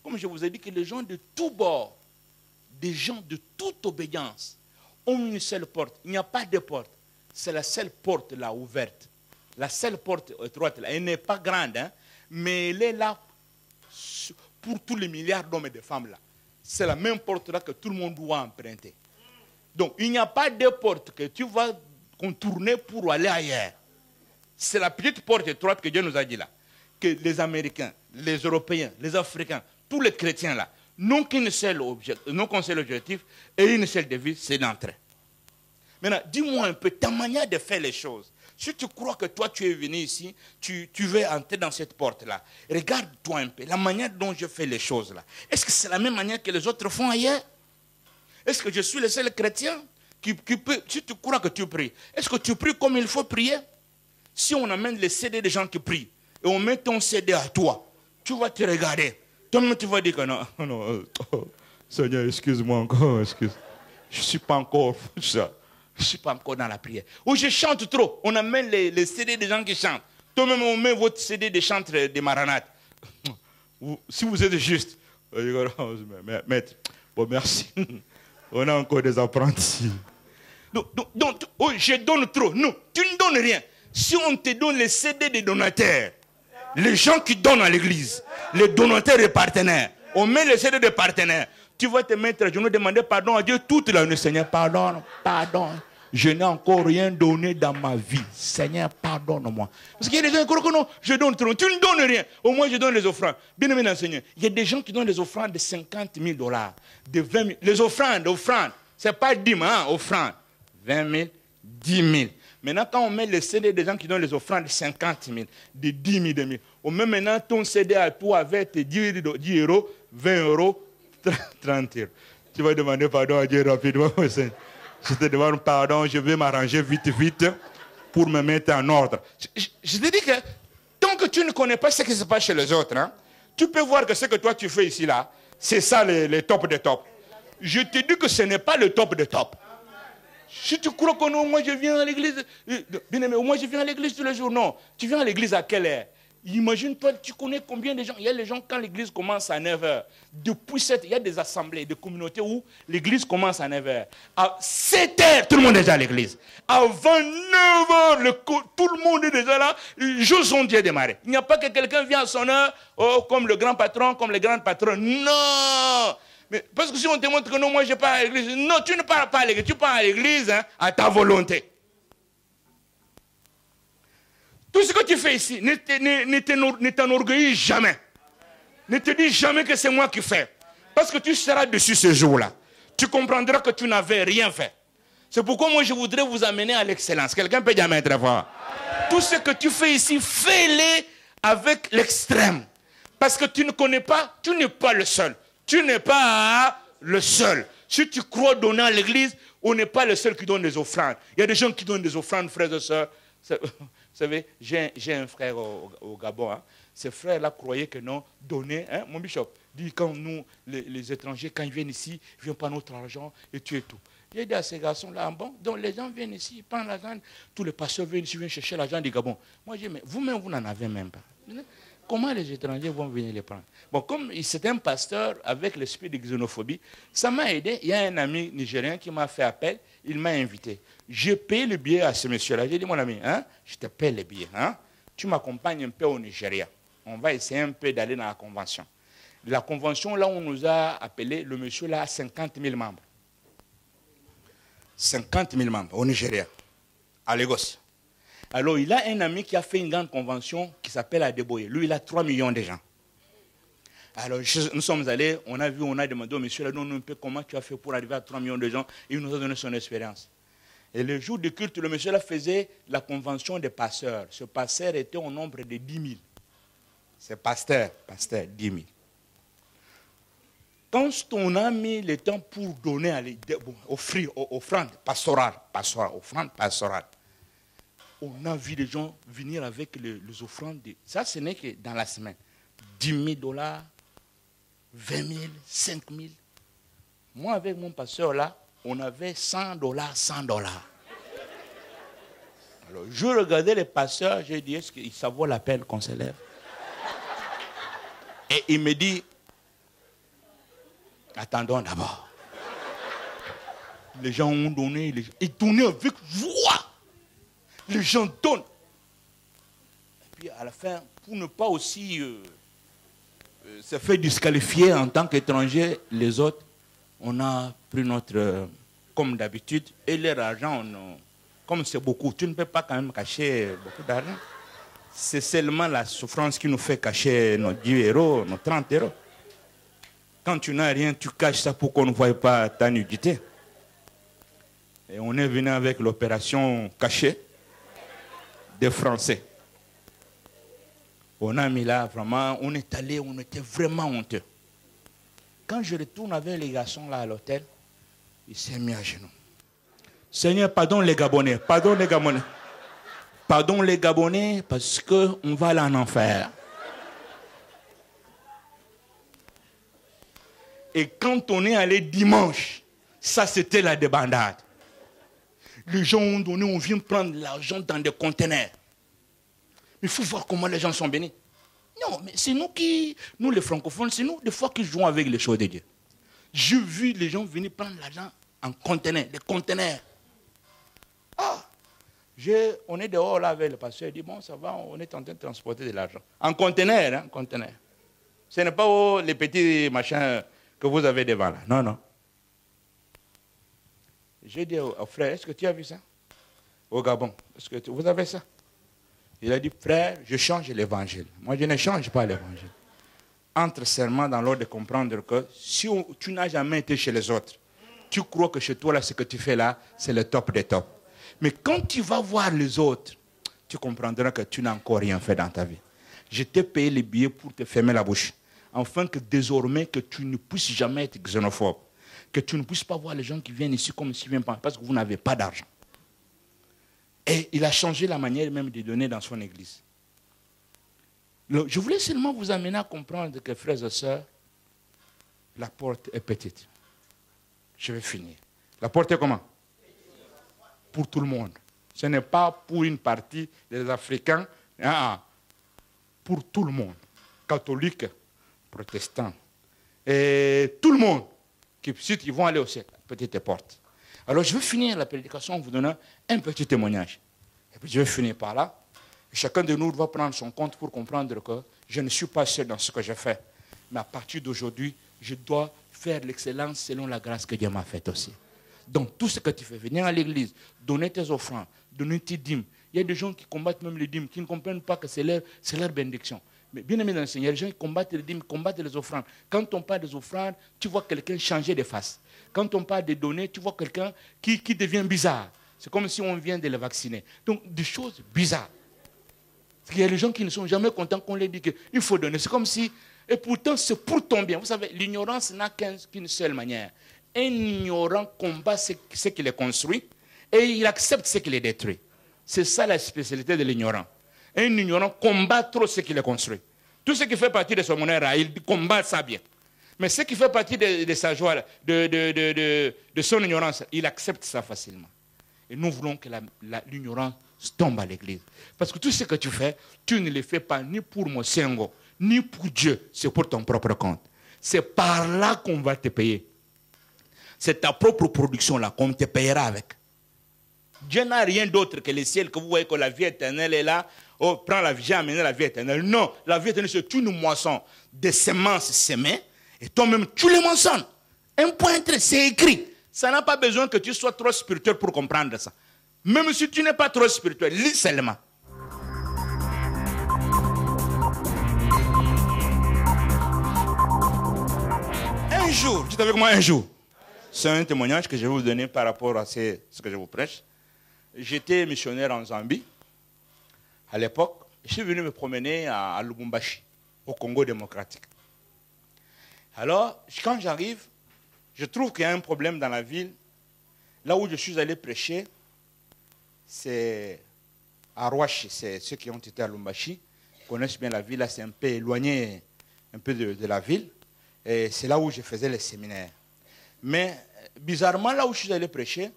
comme je vous ai dit, que les gens de tous bords, des gens de toute obéissance, ont une seule porte. Il n'y a pas de porte. C'est la seule porte là ouverte. La seule porte étroite là. Elle n'est pas grande, hein, mais elle est là pour tous les milliards d'hommes et de femmes là. C'est la même porte là que tout le monde doit emprunter. Donc il n'y a pas de porte que tu vas contourner pour aller ailleurs. C'est la petite porte étroite que Dieu nous a dit là. Que les Américains, les Européens, les Africains, tous les chrétiens là n'ont qu'un seul objectif et une seule devise, c'est d'entrer. Maintenant, dis-moi un peu ta manière de faire les choses. Si tu crois que toi tu es venu ici, tu veux entrer dans cette porte-là, regarde-toi un peu, la manière dont je fais les choses là. Est-ce que c'est la même manière que les autres font ailleurs? Est-ce que je suis le seul chrétien qui peut, si tu crois que tu pries, est-ce que tu pries comme il faut prier? Si on amène les CD des gens qui prient et on met ton CD à toi, tu vas te regarder. Toi-même tu vas dire que non, Seigneur, excuse-moi encore, excuse. Je ne suis pas encore ça. Je ne suis pas encore dans la prière. Ou je chante trop. On amène les CD des gens qui chantent. Toi-même, on met votre CD des chants des Maranathes. Si vous êtes juste, maître, bon, merci. On a encore des apprentis. Donc, je donne trop. Non, tu ne donnes rien. Si on te donne les CD des donateurs, les gens qui donnent à l'église, les donateurs et partenaires, on met les CD des partenaires. Tu vas te mettre à genoux, demander pardon à Dieu toute la nuit. Seigneur, pardonne, pardon. Je n'ai encore rien donné dans ma vie. Seigneur, pardonne-moi. Parce qu'il y a des gens qui croient que non, je donne trop. Tu ne donnes rien. Au moins, je donne les offrandes. Bien aimé dans le Seigneur, il y a des gens qui donnent des offrandes de 50 000 $, de 20 000. Les offrandes. Ce n'est pas 10 000, offrandes. 20 000, 10 000. Maintenant, quand on met les CD des gens qui donnent les offrandes de 50 000, de 10 000, 2 000, on met maintenant ton CD à toi avec 10 €, 20 €, 30 €. Tu vas demander pardon à Dieu rapidement. Je te demande pardon, je vais m'arranger vite pour me mettre en ordre. Je te dis que tant que tu ne connais pas ce qui se passe chez les autres, hein, tu peux voir que ce que toi tu fais ici, là, c'est ça les tops de top. Je te dis que ce n'est pas le top de top. Si tu crois que non, moi je viens à l'église, moi je viens à l'église tous les jours, non. Tu viens à l'église à quelle heure? Imagine-toi, tu connais combien de gens. Il y a les gens, quand l'église commence à 9h, depuis 7h, il y a des assemblées, des communautés où l'église commence à 9h. À 7h, tout le monde est déjà à l'église. Avant 9h, tout le monde est déjà là. Jour son Dieu démarré. Il n'y a pas que quelqu'un vient à son heure, comme le grand patron, comme les grandes patronnes. Non! Mais parce que si on te montre que non, moi je pars à l'église. Non, tu ne pars pas à l'église. Tu pars à l'église, hein, à ta volonté. Tout ce que tu fais ici, ne t'enorgueillis jamais. Ne te dis jamais que c'est moi qui fais. Parce que tu seras dessus ce jour-là. Tu comprendras que tu n'avais rien fait. C'est pourquoi moi je voudrais vous amener à l'excellence. Quelqu'un peut dire amen très fort. Tout ce que tu fais ici, fais-le avec l'extrême. Parce que tu ne connais pas, tu n'es pas le seul. Tu n'es pas le seul. Si tu crois donner à l'église, on n'est pas le seul qui donne des offrandes. Il y a des gens qui donnent des offrandes, frères et sœurs. Vous savez, j'ai un frère au Gabon. Hein. Ce frère-là croyait que non, donner, hein, mon bishop, dit quand nous, les étrangers, quand ils viennent ici, ils ne viennent pas notre argent et tu es tout. J'ai dit à ces garçons-là, bon, donc les gens viennent ici, ils prennent l'argent, tous les pasteurs viennent ici, viennent chercher l'argent du Gabon. Moi, j'ai dit, mais vous-même, vous n'en avez même pas. Comment les étrangers vont venir les prendre? Bon, comme c'est un pasteur avec l'esprit de xénophobie, ça m'a aidé. Il y a un ami nigérien qui m'a fait appel, il m'a invité. J'ai payé le billet à ce monsieur-là. J'ai dit, mon ami, hein, je te paye le billet. Hein, tu m'accompagnes un peu au Nigeria. On va essayer un peu d'aller dans la convention. La convention, là, on nous a appelé, le monsieur-là a 50 000 membres. 50 000 membres au Nigeria, à Lagos. Alors, il a un ami qui a fait une grande convention qui s'appelle Adeboye. Lui, il a 3 millions de gens. Alors, nous sommes allés, on a vu, on a demandé au monsieur, là, un peu comment tu as fait pour arriver à 3 millions de gens. Et il nous a donné son expérience. Et le jour du culte, le monsieur là faisait la convention des pasteurs. Ce pasteur était au nombre de 10 000. C'est pasteur, 10 000. Quand on a mis le temps pour donner, offrir, offrande pastorale, offrande pastorale, on a vu les gens venir avec les offrandes. Ça, ce n'est que dans la semaine. 10 000 $, 20 000, 5 000. Moi, avec mon pasteur là, on avait 100 $, 100 $. Alors, je regardais les pasteurs, j'ai dit, est-ce que ça vaut la peine qu'on se lève? Et il me dit, attendons d'abord. Les gens ont donné, ils donnaient avec joie. Les gens donnent. Et puis à la fin, pour ne pas aussi se faire disqualifier en tant qu'étranger, les autres, on a pris notre, comme d'habitude, et leur argent, comme c'est beaucoup, tu ne peux pas quand même cacher beaucoup d'argent. C'est seulement la souffrance qui nous fait cacher nos 10 €, nos 30 €. Quand tu n'as rien, tu caches ça pour qu'on ne voie pas ta nudité. Et on est venu avec l'opération cachée des Français. On a mis là, vraiment, on est allé, on était vraiment honteux. Quand je retourne avec les garçons là à l'hôtel, il s'est mis à genoux. Seigneur, pardon les Gabonais, pardon les Gabonais. Pardon les Gabonais parce qu'on va aller en enfer. Et quand on est allé dimanche, ça c'était la débandade. Les gens ont donné, on vient prendre l'argent dans des conteneurs. Mais il faut voir comment les gens sont bénis. Non, mais c'est nous qui, nous les francophones, c'est nous des fois qui jouons avec les choses de Dieu. J'ai vu les gens venir prendre l'argent en conteneurs, des conteneurs. Ah, on est dehors là avec le pasteur, il dit bon ça va, on est en train de transporter de l'argent. En conteneur, hein, conteneur. Ce n'est pas les petits machins que vous avez devant là. Non, non. J'ai dit au frère, est-ce que tu as vu ça? Au Gabon, est-ce que vous avez ça? Il a dit, frère, je change l'évangile. Moi, je ne change pas l'évangile. Entre seulement dans l'ordre de comprendre que si tu n'as jamais été chez les autres, tu crois que chez toi, là, ce que tu fais là, c'est le top des tops. Mais quand tu vas voir les autres, tu comprendras que tu n'as encore rien fait dans ta vie. Je t'ai payé les billets pour te fermer la bouche. Afin que désormais, que tu ne puisses jamais être xénophobe. Que tu ne puisses pas voir les gens qui viennent ici comme s'ils ne viennent pas, parce que vous n'avez pas d'argent. Et il a changé la manière même de donner dans son église. Je voulais seulement vous amener à comprendre que, frères et sœurs, la porte est petite. Je vais finir. La porte est comment? Pour tout le monde. Ce n'est pas pour une partie des Africains, pour tout le monde. Catholiques, protestants. Et tout le monde. Qui vont aller au ciel, petite porte. Alors je vais finir la prédication en vous donnant un petit témoignage. Et puis je vais finir par là. Et chacun de nous doit prendre son compte pour comprendre que je ne suis pas seul dans ce que je fais. Mais à partir d'aujourd'hui, je dois faire l'excellence selon la grâce que Dieu m'a faite aussi. Donc tout ce que tu fais, venir à l'église, donner tes offrandes, donner tes dîmes. Il y a des gens qui combattent même les dîmes, qui ne comprennent pas que c'est leur bénédiction. Mais bien aimé dans le Seigneur, les gens qui combattent les dîmes, combattent les offrandes. Quand on parle des offrandes, tu vois quelqu'un changer de face. Quand on parle des données, tu vois quelqu'un qui devient bizarre. C'est comme si on vient de le vacciner. Donc, des choses bizarres. Il y a des gens qui ne sont jamais contents qu'on leur dise qu'il faut donner. C'est comme si... Et pourtant, c'est pour ton bien. Vous savez, l'ignorance n'a qu'une seule manière. Un ignorant combat ce qu'il est construit et il accepte ce qu'il est détruit. C'est ça la spécialité de l'ignorant. Un ignorant combat trop ce qu'il a construit. Tout ce qui fait partie de son honneur, il combat ça bien. Mais ce qui fait partie de sa joie, de son ignorance, il accepte ça facilement. Et nous voulons que l'ignorance tombe à l'église. Parce que tout ce que tu fais, tu ne le fais pas ni pour Mosengo, ni pour Dieu, c'est pour ton propre compte. C'est par là qu'on va te payer. C'est ta propre production là qu'on te payera avec. Dieu n'a rien d'autre que le ciel, que vous voyez que la vie éternelle est là. Oh, prends la vie, j'ai amené la vie éternelle. Non, la vie éternelle, c'est une moisson de semences semées, et toi-même, tu les moissonnes. Un point très, c'est écrit. Ça n'a pas besoin que tu sois trop spirituel pour comprendre ça. Même si tu n'es pas trop spirituel, lis seulement. Un jour, dites avec moi un jour. C'est un témoignage que je vais vous donner par rapport à ce que je vous prêche. J'étais missionnaire en Zambie. À l'époque, je suis venu me promener à Lubumbashi, au Congo démocratique. Alors, quand j'arrive, je trouve qu'il y a un problème dans la ville. Là où je suis allé prêcher, c'est à Rouachi. C'est ceux qui ont été à Lubumbashi connaissent bien la ville. Là, c'est un peu éloigné un peu de la ville. Et c'est là où je faisais les séminaires. Mais, bizarrement, là où je suis allé prêcher,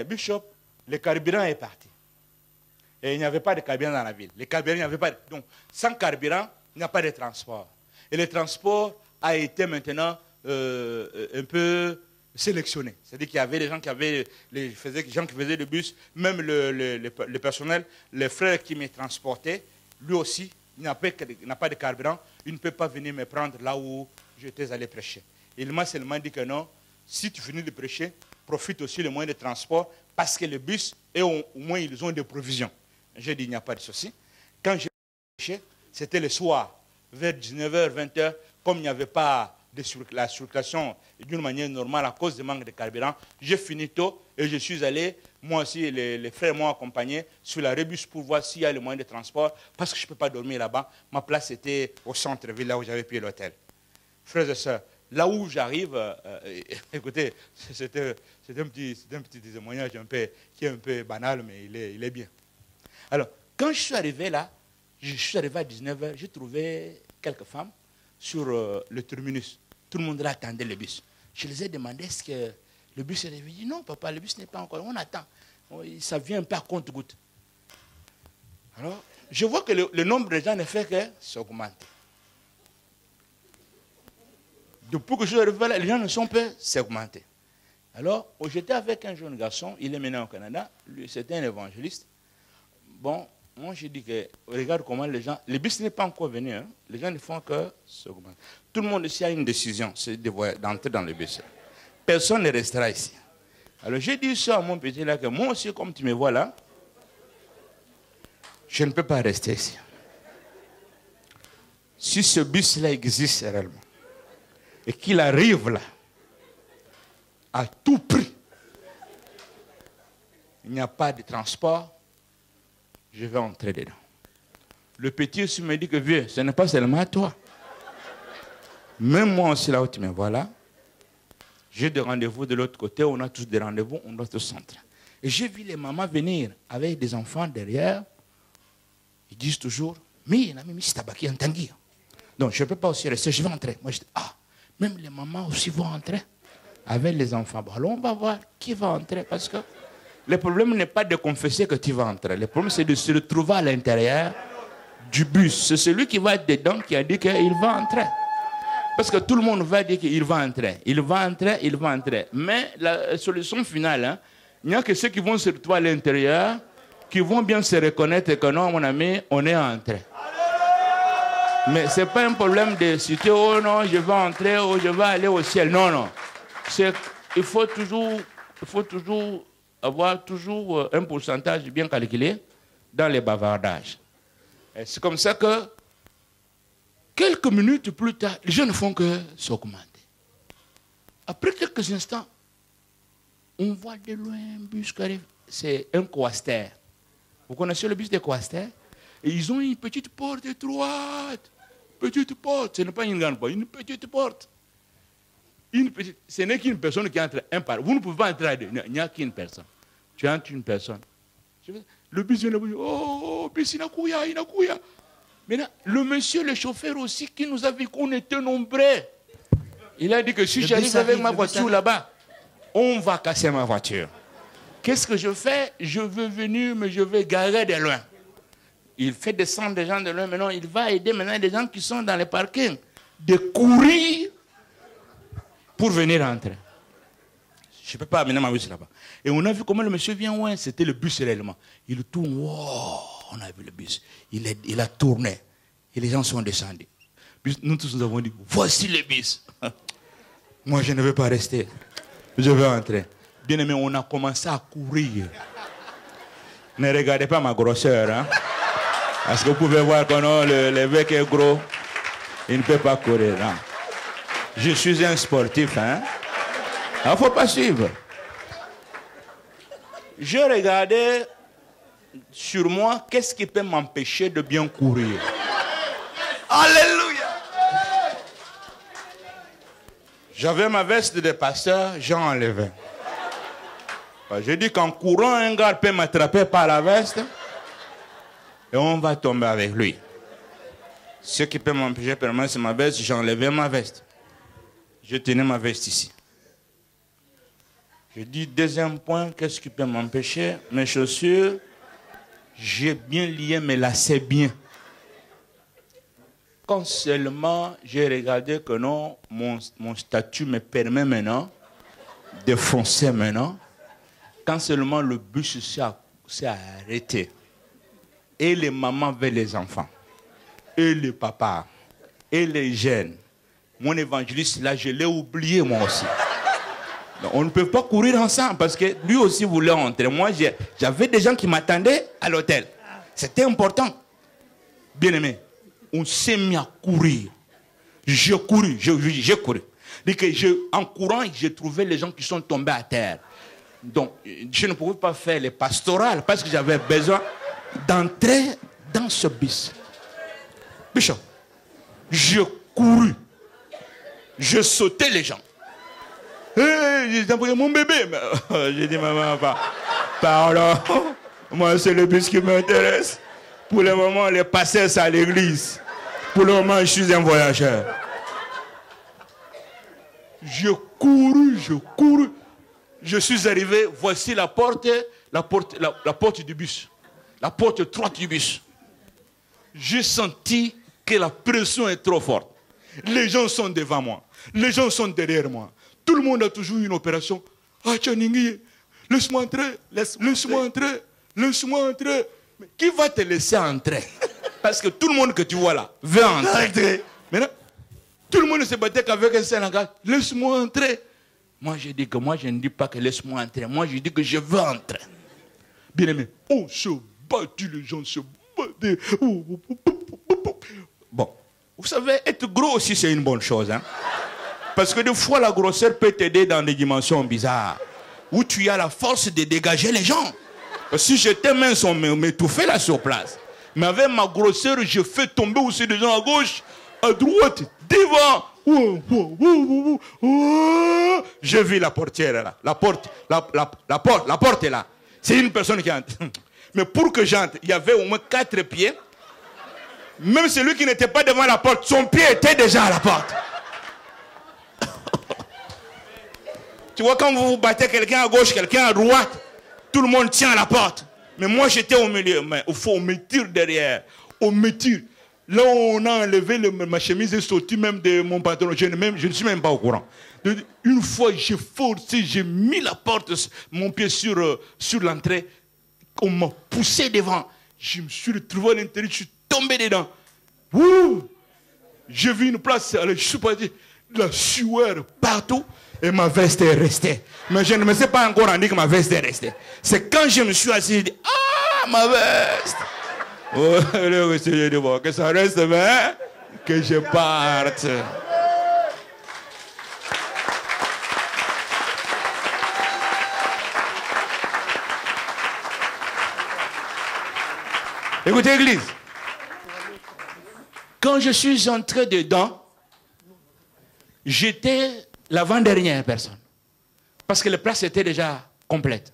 Bishop, le carburant est parti. Et il n'y avait pas de carburant dans la ville. Le carburant, il n'y avait pas. Donc, sans carburant, il n'y a pas de transport. Et le transport a été maintenant un peu sélectionné. C'est-à-dire qu'il y avait des gens qui faisaient le bus, même le personnel, les frères qui me transportaient, lui aussi, il n'a pas de carburant, il ne peut pas venir me prendre là où j'étais allé prêcher. Il m'a seulement dit que non, si tu finis de prêcher, profite aussi le moyen de transport, parce que le bus, et au moins ils ont des provisions. J'ai dit, il n'y a pas de souci. Quand j'ai prêché, c'était le soir, vers 19h, 20h, comme il n'y avait pas la circulation d'une manière normale à cause du manque de carburant. J'ai fini tôt et je suis allé, moi aussi, les frères m'ont accompagné sur la rébus pour voir s'il y a le moyen de transport, parce que je ne peux pas dormir là-bas. Ma place était au centre-ville, là où j'avais payé l'hôtel. Frères et sœurs, là où j'arrive, écoutez, c'était un petit témoignage qui est un peu banal, mais il est bien. Alors, quand je suis arrivé là, je suis arrivé à 19h, j'ai trouvé quelques femmes sur le terminus. Tout le monde là attendait le bus. Je les ai demandé est-ce que le bus est arrivé. Ils disent non, papa, le bus n'est pas encore. On attend. Ça vient un peu à compte-goutte. Alors, je vois que le nombre de gens ne fait que s'augmenter. Depuis que je suis arrivé là, les gens ne sont pas s'augmenter. Alors, j'étais avec un jeune garçon, il est maintenant au Canada, c'était un évangéliste. Bon, moi je dis que, regarde comment les gens, le bus n'est pas encore venu, hein, les gens ne font que s'augmenter. Tout le monde ici a une décision, c'est d'entrer dans le bus. Personne ne restera ici. Alors j'ai dit ça à mon petit là, que moi aussi, comme tu me vois là, je ne peux pas rester ici. Si ce bus-là existe réellement, et qu'il arrive là, à tout prix, il n'y a pas de transport, je vais entrer dedans. Le petit aussi me dit que vieux, ce n'est pas seulement à toi. Même moi aussi là où tu me vois là, j'ai des rendez-vous de l'autre côté, on a tous des rendez-vous, on doit tous entrer. Et j'ai vu les mamans venir avec des enfants derrière, ils disent toujours, mais c'est tabaki en tanguy. Donc je ne peux pas aussi rester, je vais entrer. Moi je dis, ah, même les mamans aussi vont entrer avec les enfants. Bon, alors on va voir qui va entrer, parce que le problème n'est pas de confesser que tu vas entrer. Le problème, c'est de se retrouver à l'intérieur du bus. C'est celui qui va être dedans qui a dit qu'il va entrer. Parce que tout le monde va dire qu'il va entrer. Il va entrer, il va entrer. Mais la solution finale, hein, il n'y a que ceux qui vont se retrouver à l'intérieur, qui vont bien se reconnaître que non, mon ami, on est entré. Mais ce n'est pas un problème de citer, oh non, je vais entrer, oh je vais aller au ciel. Non, non. Il faut toujours avoir toujours un pourcentage bien calculé dans les bavardages. C'est comme ça que, quelques minutes plus tard, les gens ne font que s'augmenter. Après quelques instants, on voit de loin un bus qui arrive. C'est un coaster. Vous connaissez le bus des coasters? Et ils ont une petite porte étroite. Petite porte. Ce n'est pas une grande porte, une petite porte. Ce n'est qu'une personne qui entre un par. Vous ne pouvez pas entrer à deux. Il n'y a qu'une personne. Tu entres une personne. Le bus vient de vous dire, oh, bus, il y a couilla. Maintenant, le monsieur, le chauffeur aussi, qui nous a vu qu'on était nombreux. Il a dit que si j'arrive avec ma voiture là-bas, on va casser ma voiture. Qu'est-ce que je fais? Je veux venir, mais je vais garer de loin. Il fait descendre des gens de loin. Maintenant, il va aider maintenant des gens qui sont dans les parkings de courir pour venir entrer. Je ne peux pas amener ma bus là-bas. Et on a vu comment le monsieur vient, ouais, c'était le bus réellement. Il tourne, wow, on a vu le bus. Il a tourné. Et les gens sont descendus. Nous tous nous avons dit, voici le bus. Moi, je ne veux pas rester. Je veux entrer. Bien aimé, on a commencé à courir. Ne regardez pas ma grosseur, hein. Parce que vous pouvez voir que non, l'évêque est gros. Il ne peut pas courir, non. Je suis un sportif, hein. Il ne faut pas suivre. Je regardais sur moi, qu'est-ce qui peut m'empêcher de bien courir? Alléluia! J'avais ma veste de pasteur, j'ai enlevé. J'ai dit qu'en courant, un gars peut m'attraper par la veste et on va tomber avec lui. Ce qui peut m'empêcher, c'est ma veste, j'ai enlevé ma veste. Je tenais ma veste ici. Je dis, deuxième point, qu'est-ce qui peut m'empêcher? Mes chaussures, j'ai bien lié mes lacets bien. Quand seulement j'ai regardé que non, mon statut me permet maintenant de foncer maintenant, quand seulement le bus s'est arrêté, et les mamans vers les enfants, et les papas, et les jeunes, mon évangéliste là, je l'ai oublié moi aussi. On ne peut pas courir ensemble parce que lui aussi voulait entrer. Moi, j'avais des gens qui m'attendaient à l'hôtel. C'était important. Bien aimé, on s'est mis à courir. J'ai couru, j'ai couru. En courant, j'ai trouvé les gens qui sont tombés à terre. Donc, je ne pouvais pas faire les pastorales parce que j'avais besoin d'entrer dans ce bus. Bishop, j'ai couru. Je sautais les gens. J'ai dit, mon bébé. J'ai dit, maman, pardon. Moi, c'est le bus qui m'intéresse. Pour le moment, les pasteurs, c'est à l'église. Pour le moment, je suis un voyageur. Je couru. Je suis arrivé, voici la porte du bus. La porte étroite du bus. J'ai senti que la pression est trop forte. Les gens sont devant moi. Les gens sont derrière moi. Tout le monde a toujours une opération. Ah, Tchaningi, laisse-moi entrer. Laisse-moi entrer. Laisse-moi entrer. Mais qui va te laisser entrer? Parce que tout le monde que tu vois là veut entrer. Maintenant, tout le monde se battait qu'avec un seul langage. Laisse-moi entrer. Moi, je dis que moi, je ne dis pas que laisse-moi entrer. Moi, je dis que je veux entrer. Bien aimé, on se battit, les gens se battaient. Bon, vous savez, être gros aussi, c'est une bonne chose. Hein? Parce que des fois, la grosseur peut t'aider dans des dimensions bizarres. Où tu as la force de dégager les gens. Parce que si j'étais mince, on m'étouffait là sur place. Mais avec ma grosseur, je fais tomber aussi des gens à gauche, à droite, devant. J'ai vu la portière là. La porte est là. C'est une personne qui entre. Mais pour que j'entre, il y avait au moins 4 pieds. Même celui qui n'était pas devant la porte, son pied était déjà à la porte. Tu vois, quand vous battez quelqu'un à gauche, quelqu'un à droite, tout le monde tient à la porte. Mais moi, j'étais au milieu. Mais il faut, on me tire derrière. On me tire. Là, on a enlevé ma chemise et sorti même de mon pantalon. Je ne suis même pas au courant. Une fois, j'ai forcé, j'ai mis la porte, mon pied sur l'entrée. On m'a poussé devant. Je me suis retrouvé à l'intérieur, je suis tombé dedans. Ouh! J'ai vu une place, je suis parti, la sueur partout. Et ma veste est restée. Mais je ne me suis pas encore rendu que ma veste est restée. C'est quand je me suis assis, je dis, ah, ma veste. Oh, je dis, bon, que ça reste, mais que je parte. Écoutez, Église. Quand je suis entré dedans, j'étais l'avant-dernière personne. Parce que la place était déjà complète.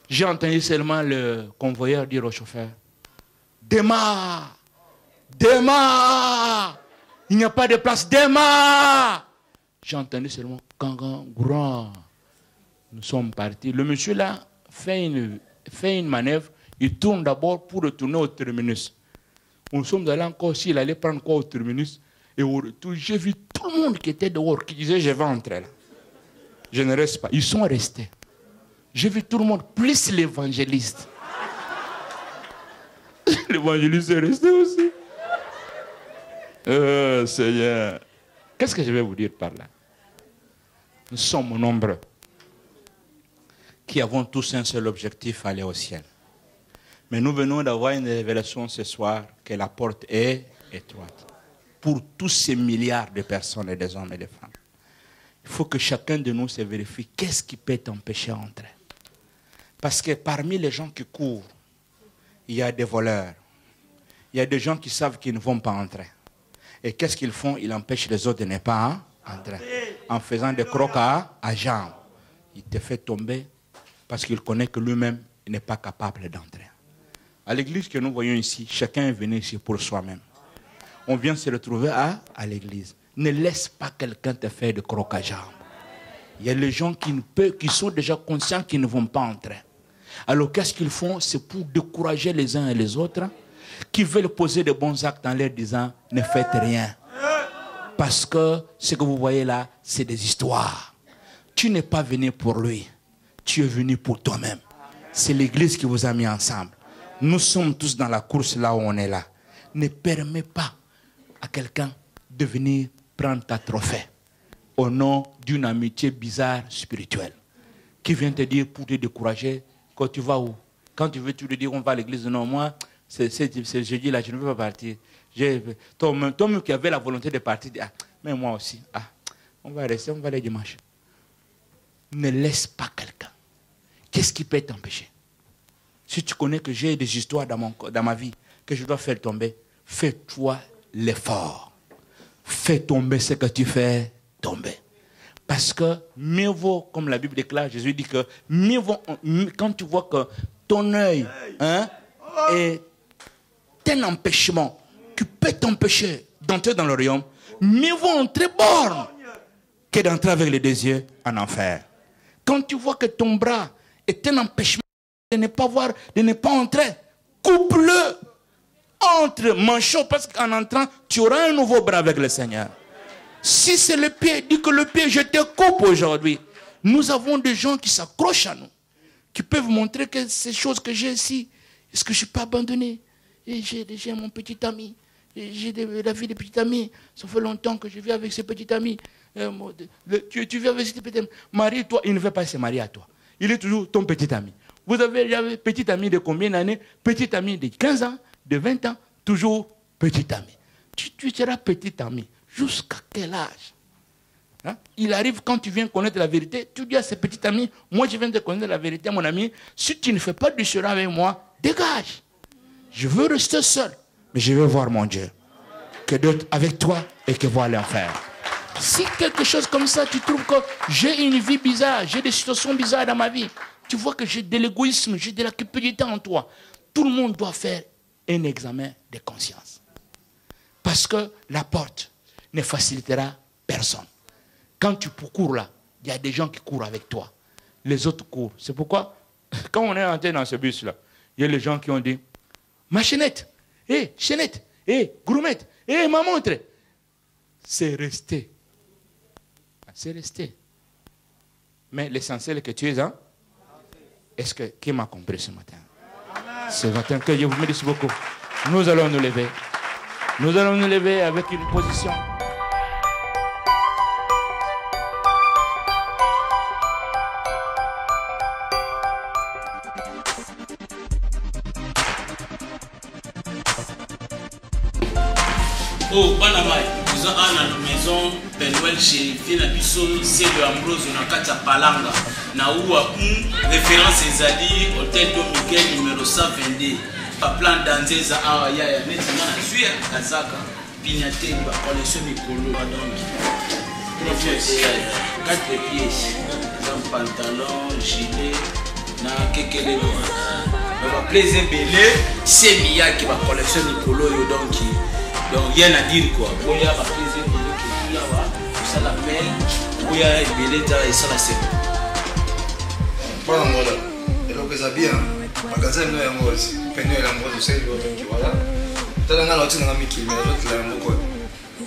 J'ai entendu seulement le convoyeur dire au chauffeur, démarre, démarre, il n'y a pas de place, démarre. J'ai entendu seulement grand. Nous sommes partis. Le monsieur là fait une manœuvre, il tourne d'abord pour retourner au terminus. Nous sommes allés encore, s'il allait prendre quoi au terminus. Et au retour, j'ai vu tout le monde qui était dehors, qui disait, je vais entrer là. Je ne reste pas. Ils sont restés. J'ai vu tout le monde, plus l'évangéliste. L'évangéliste est resté aussi. Seigneur. Qu'est-ce que je vais vous dire par là? Nous sommes nombreux qui avons tous un seul objectif, aller au ciel. Mais nous venons d'avoir une révélation ce soir que la porte est étroite. Pour tous ces milliards de personnes, et des hommes et des femmes. Il faut que chacun de nous se vérifie qu'est-ce qui peut t'empêcher d'entrer. Parce que parmi les gens qui courent, il y a des voleurs. Il y a des gens qui savent qu'ils ne vont pas entrer. Et qu'est-ce qu'ils font? Ils empêchent les autres de ne pas entrer. En faisant des crocs à jambes. Il te fait tomber parce qu'il connaît que lui-même n'est pas capable d'entrer. À l'église que nous voyons ici, chacun est venu ici pour soi-même. On vient se retrouver à l'église. Ne laisse pas quelqu'un te faire de crocs à jambes. Il y a les gens qui sont déjà conscients qu'ils ne vont pas entrer. Alors qu'est-ce qu'ils font? C'est pour décourager les uns et les autres qui veulent poser de bons actes en leur disant ne faites rien. Parce que ce que vous voyez là, c'est des histoires. Tu n'es pas venu pour lui. Tu es venu pour toi-même. C'est l'église qui vous a mis ensemble. Nous sommes tous dans la course là où on est là. Ne permets pas à quelqu'un de venir prendre ta trophée au nom d'une amitié bizarre spirituelle qui vient te dire pour te décourager quand tu vas où? Quand tu veux, tu lui dis on va à l'église. Non, moi, c'est jeudi là, je ne veux pas partir. Toi-même qui avait la volonté de partir, ah, mais moi aussi, ah, on va rester, on va aller dimanche. Ne laisse pas quelqu'un. Qu'est-ce qui peut t'empêcher? Si tu connais que j'ai des histoires dans ma vie que je dois faire tomber, fais-toi l'effort. Fais tomber ce que tu fais tomber. Parce que mieux vaut, comme la Bible déclare, Jésus dit que mieux vaut, quand tu vois que ton œil est un empêchement qui peut t'empêcher d'entrer dans le royaume, mieux vaut entrer borne que d'entrer avec les deux yeux en enfer. Quand tu vois que ton bras est un empêchement de ne pas voir, de ne pas entrer, coupe-le entre manchots, parce qu'en entrant, tu auras un nouveau bras avec le Seigneur. Si c'est le pied, dis que le pied, je te coupe aujourd'hui. Nous avons des gens qui s'accrochent à nous, qui peuvent montrer que ces choses que j'ai ici, est-ce que je ne suis pas abandonné? Et j'ai mon petit ami, j'ai la vie des petits amis. Ça fait longtemps que je vis avec ces petits amis. Tu vis avec ces petits amis. Marie-toi, il ne veut pas se marier à toi. Il est toujours ton petit ami. Vous avez un petit ami de combien d'années? Petit ami de 15 ans, de 20 ans, toujours petit ami. Tu seras petit ami. Jusqu'à quel âge? Hein? Il arrive quand tu viens connaître la vérité, tu dis à ces petits amis, moi je viens de connaître la vérité, mon ami, si tu ne fais pas du cela avec moi, dégage. Je veux rester seul, mais je veux voir mon Dieu. Que d'autres avec toi et que voir l'enfer. Si quelque chose comme ça, tu trouves que j'ai une vie bizarre, j'ai des situations bizarres dans ma vie, tu vois que j'ai de l'égoïsme, j'ai de la cupidité en toi, tout le monde doit faire un examen de conscience. Parce que la porte ne facilitera personne. Quand tu cours là, il y a des gens qui courent avec toi. Les autres courent. C'est pourquoi, quand on est entré dans ce bus-là, il y a les gens qui ont dit, ma chaînette, chaînette, groumette, ma montre. C'est resté. C'est resté. Mais l'essentiel est que tu es un. Est-ce que qui m'a compris ce matin? Ce matin, que Dieu vous bénisse beaucoup. Nous allons nous lever. Nous allons nous lever avec une position. Oh, Banamai, nous avons à la maison, Penuel chez Finabiso, c'est de Ambrose, on a 4 palanga. Na oua référence Ezali, hôtel Dominique numéro 122. Pas plan d'Anzeza, ya, maintenant, je suis à Kazaka, Pignate, collection Mikolo, donc. 4 pièces, un pantalon, gilet, na kekele. On va plaisir belé, c'est Mia qui va collection Mikolo, donc. Donc rien à dire quoi. Bon, il y a pas plaisir de ça l'appelle. Bon, il y a et ça la c'est. Bon, voilà. Et donc ça bien. Magasin nous est mort. Peine la mort c'est le qui voilà. T'as dans l'autre dans Mickey mais l'autre là mort.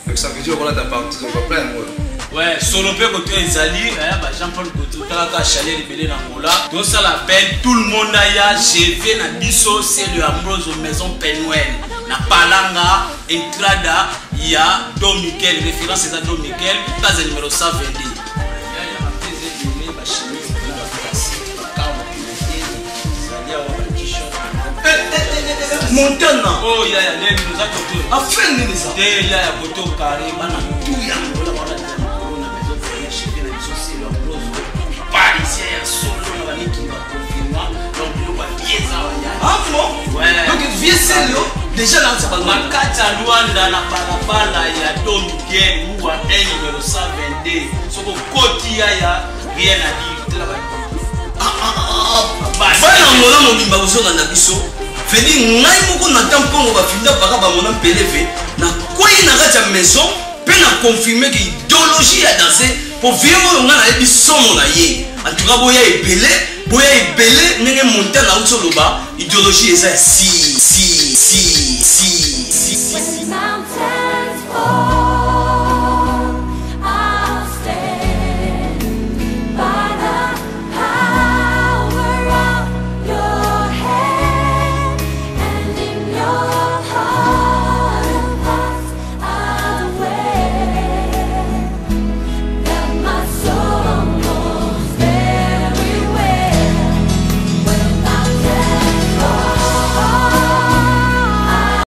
Donc ça veut dire voilà ta partie on va plein mort. Ouais, solo peu côté Ezali, bah Jean-Paul Koto tala chalet libéré dans Mola. Donc ça l'appelle tout le monde aya GV na biso c'est le Ambrose maison Penuel. Na palanga entrada il y a Dom Michael référence c'est à Dom Michael place numéro 122. Il y a ma plaisir de ba chemise pour la place. Montana. Oh il y a les nous a côté. Enfin ni ça. Il y a côté carré bana tout ya on la na maison chez la société le Ambrose. Parisien solo na bani qui va confirmer donc nous va bien ça. Ah bon? Ouais. Donc vieux c'est déjà là ça va makata Luanda na balabala ya Dominique ou à numéro 122 soko koti ya rien à dire là bas bana ngona mobimba kozonga na biso veni ngai moko na tampongo ba finda baka ba mona peleve na koyi na kati ya maison pe na confirmer que idéologie ya danser pour vivre nga na yebi somo na ye en tout cas boya ebele ndenge monter na utoloba idéologie eza si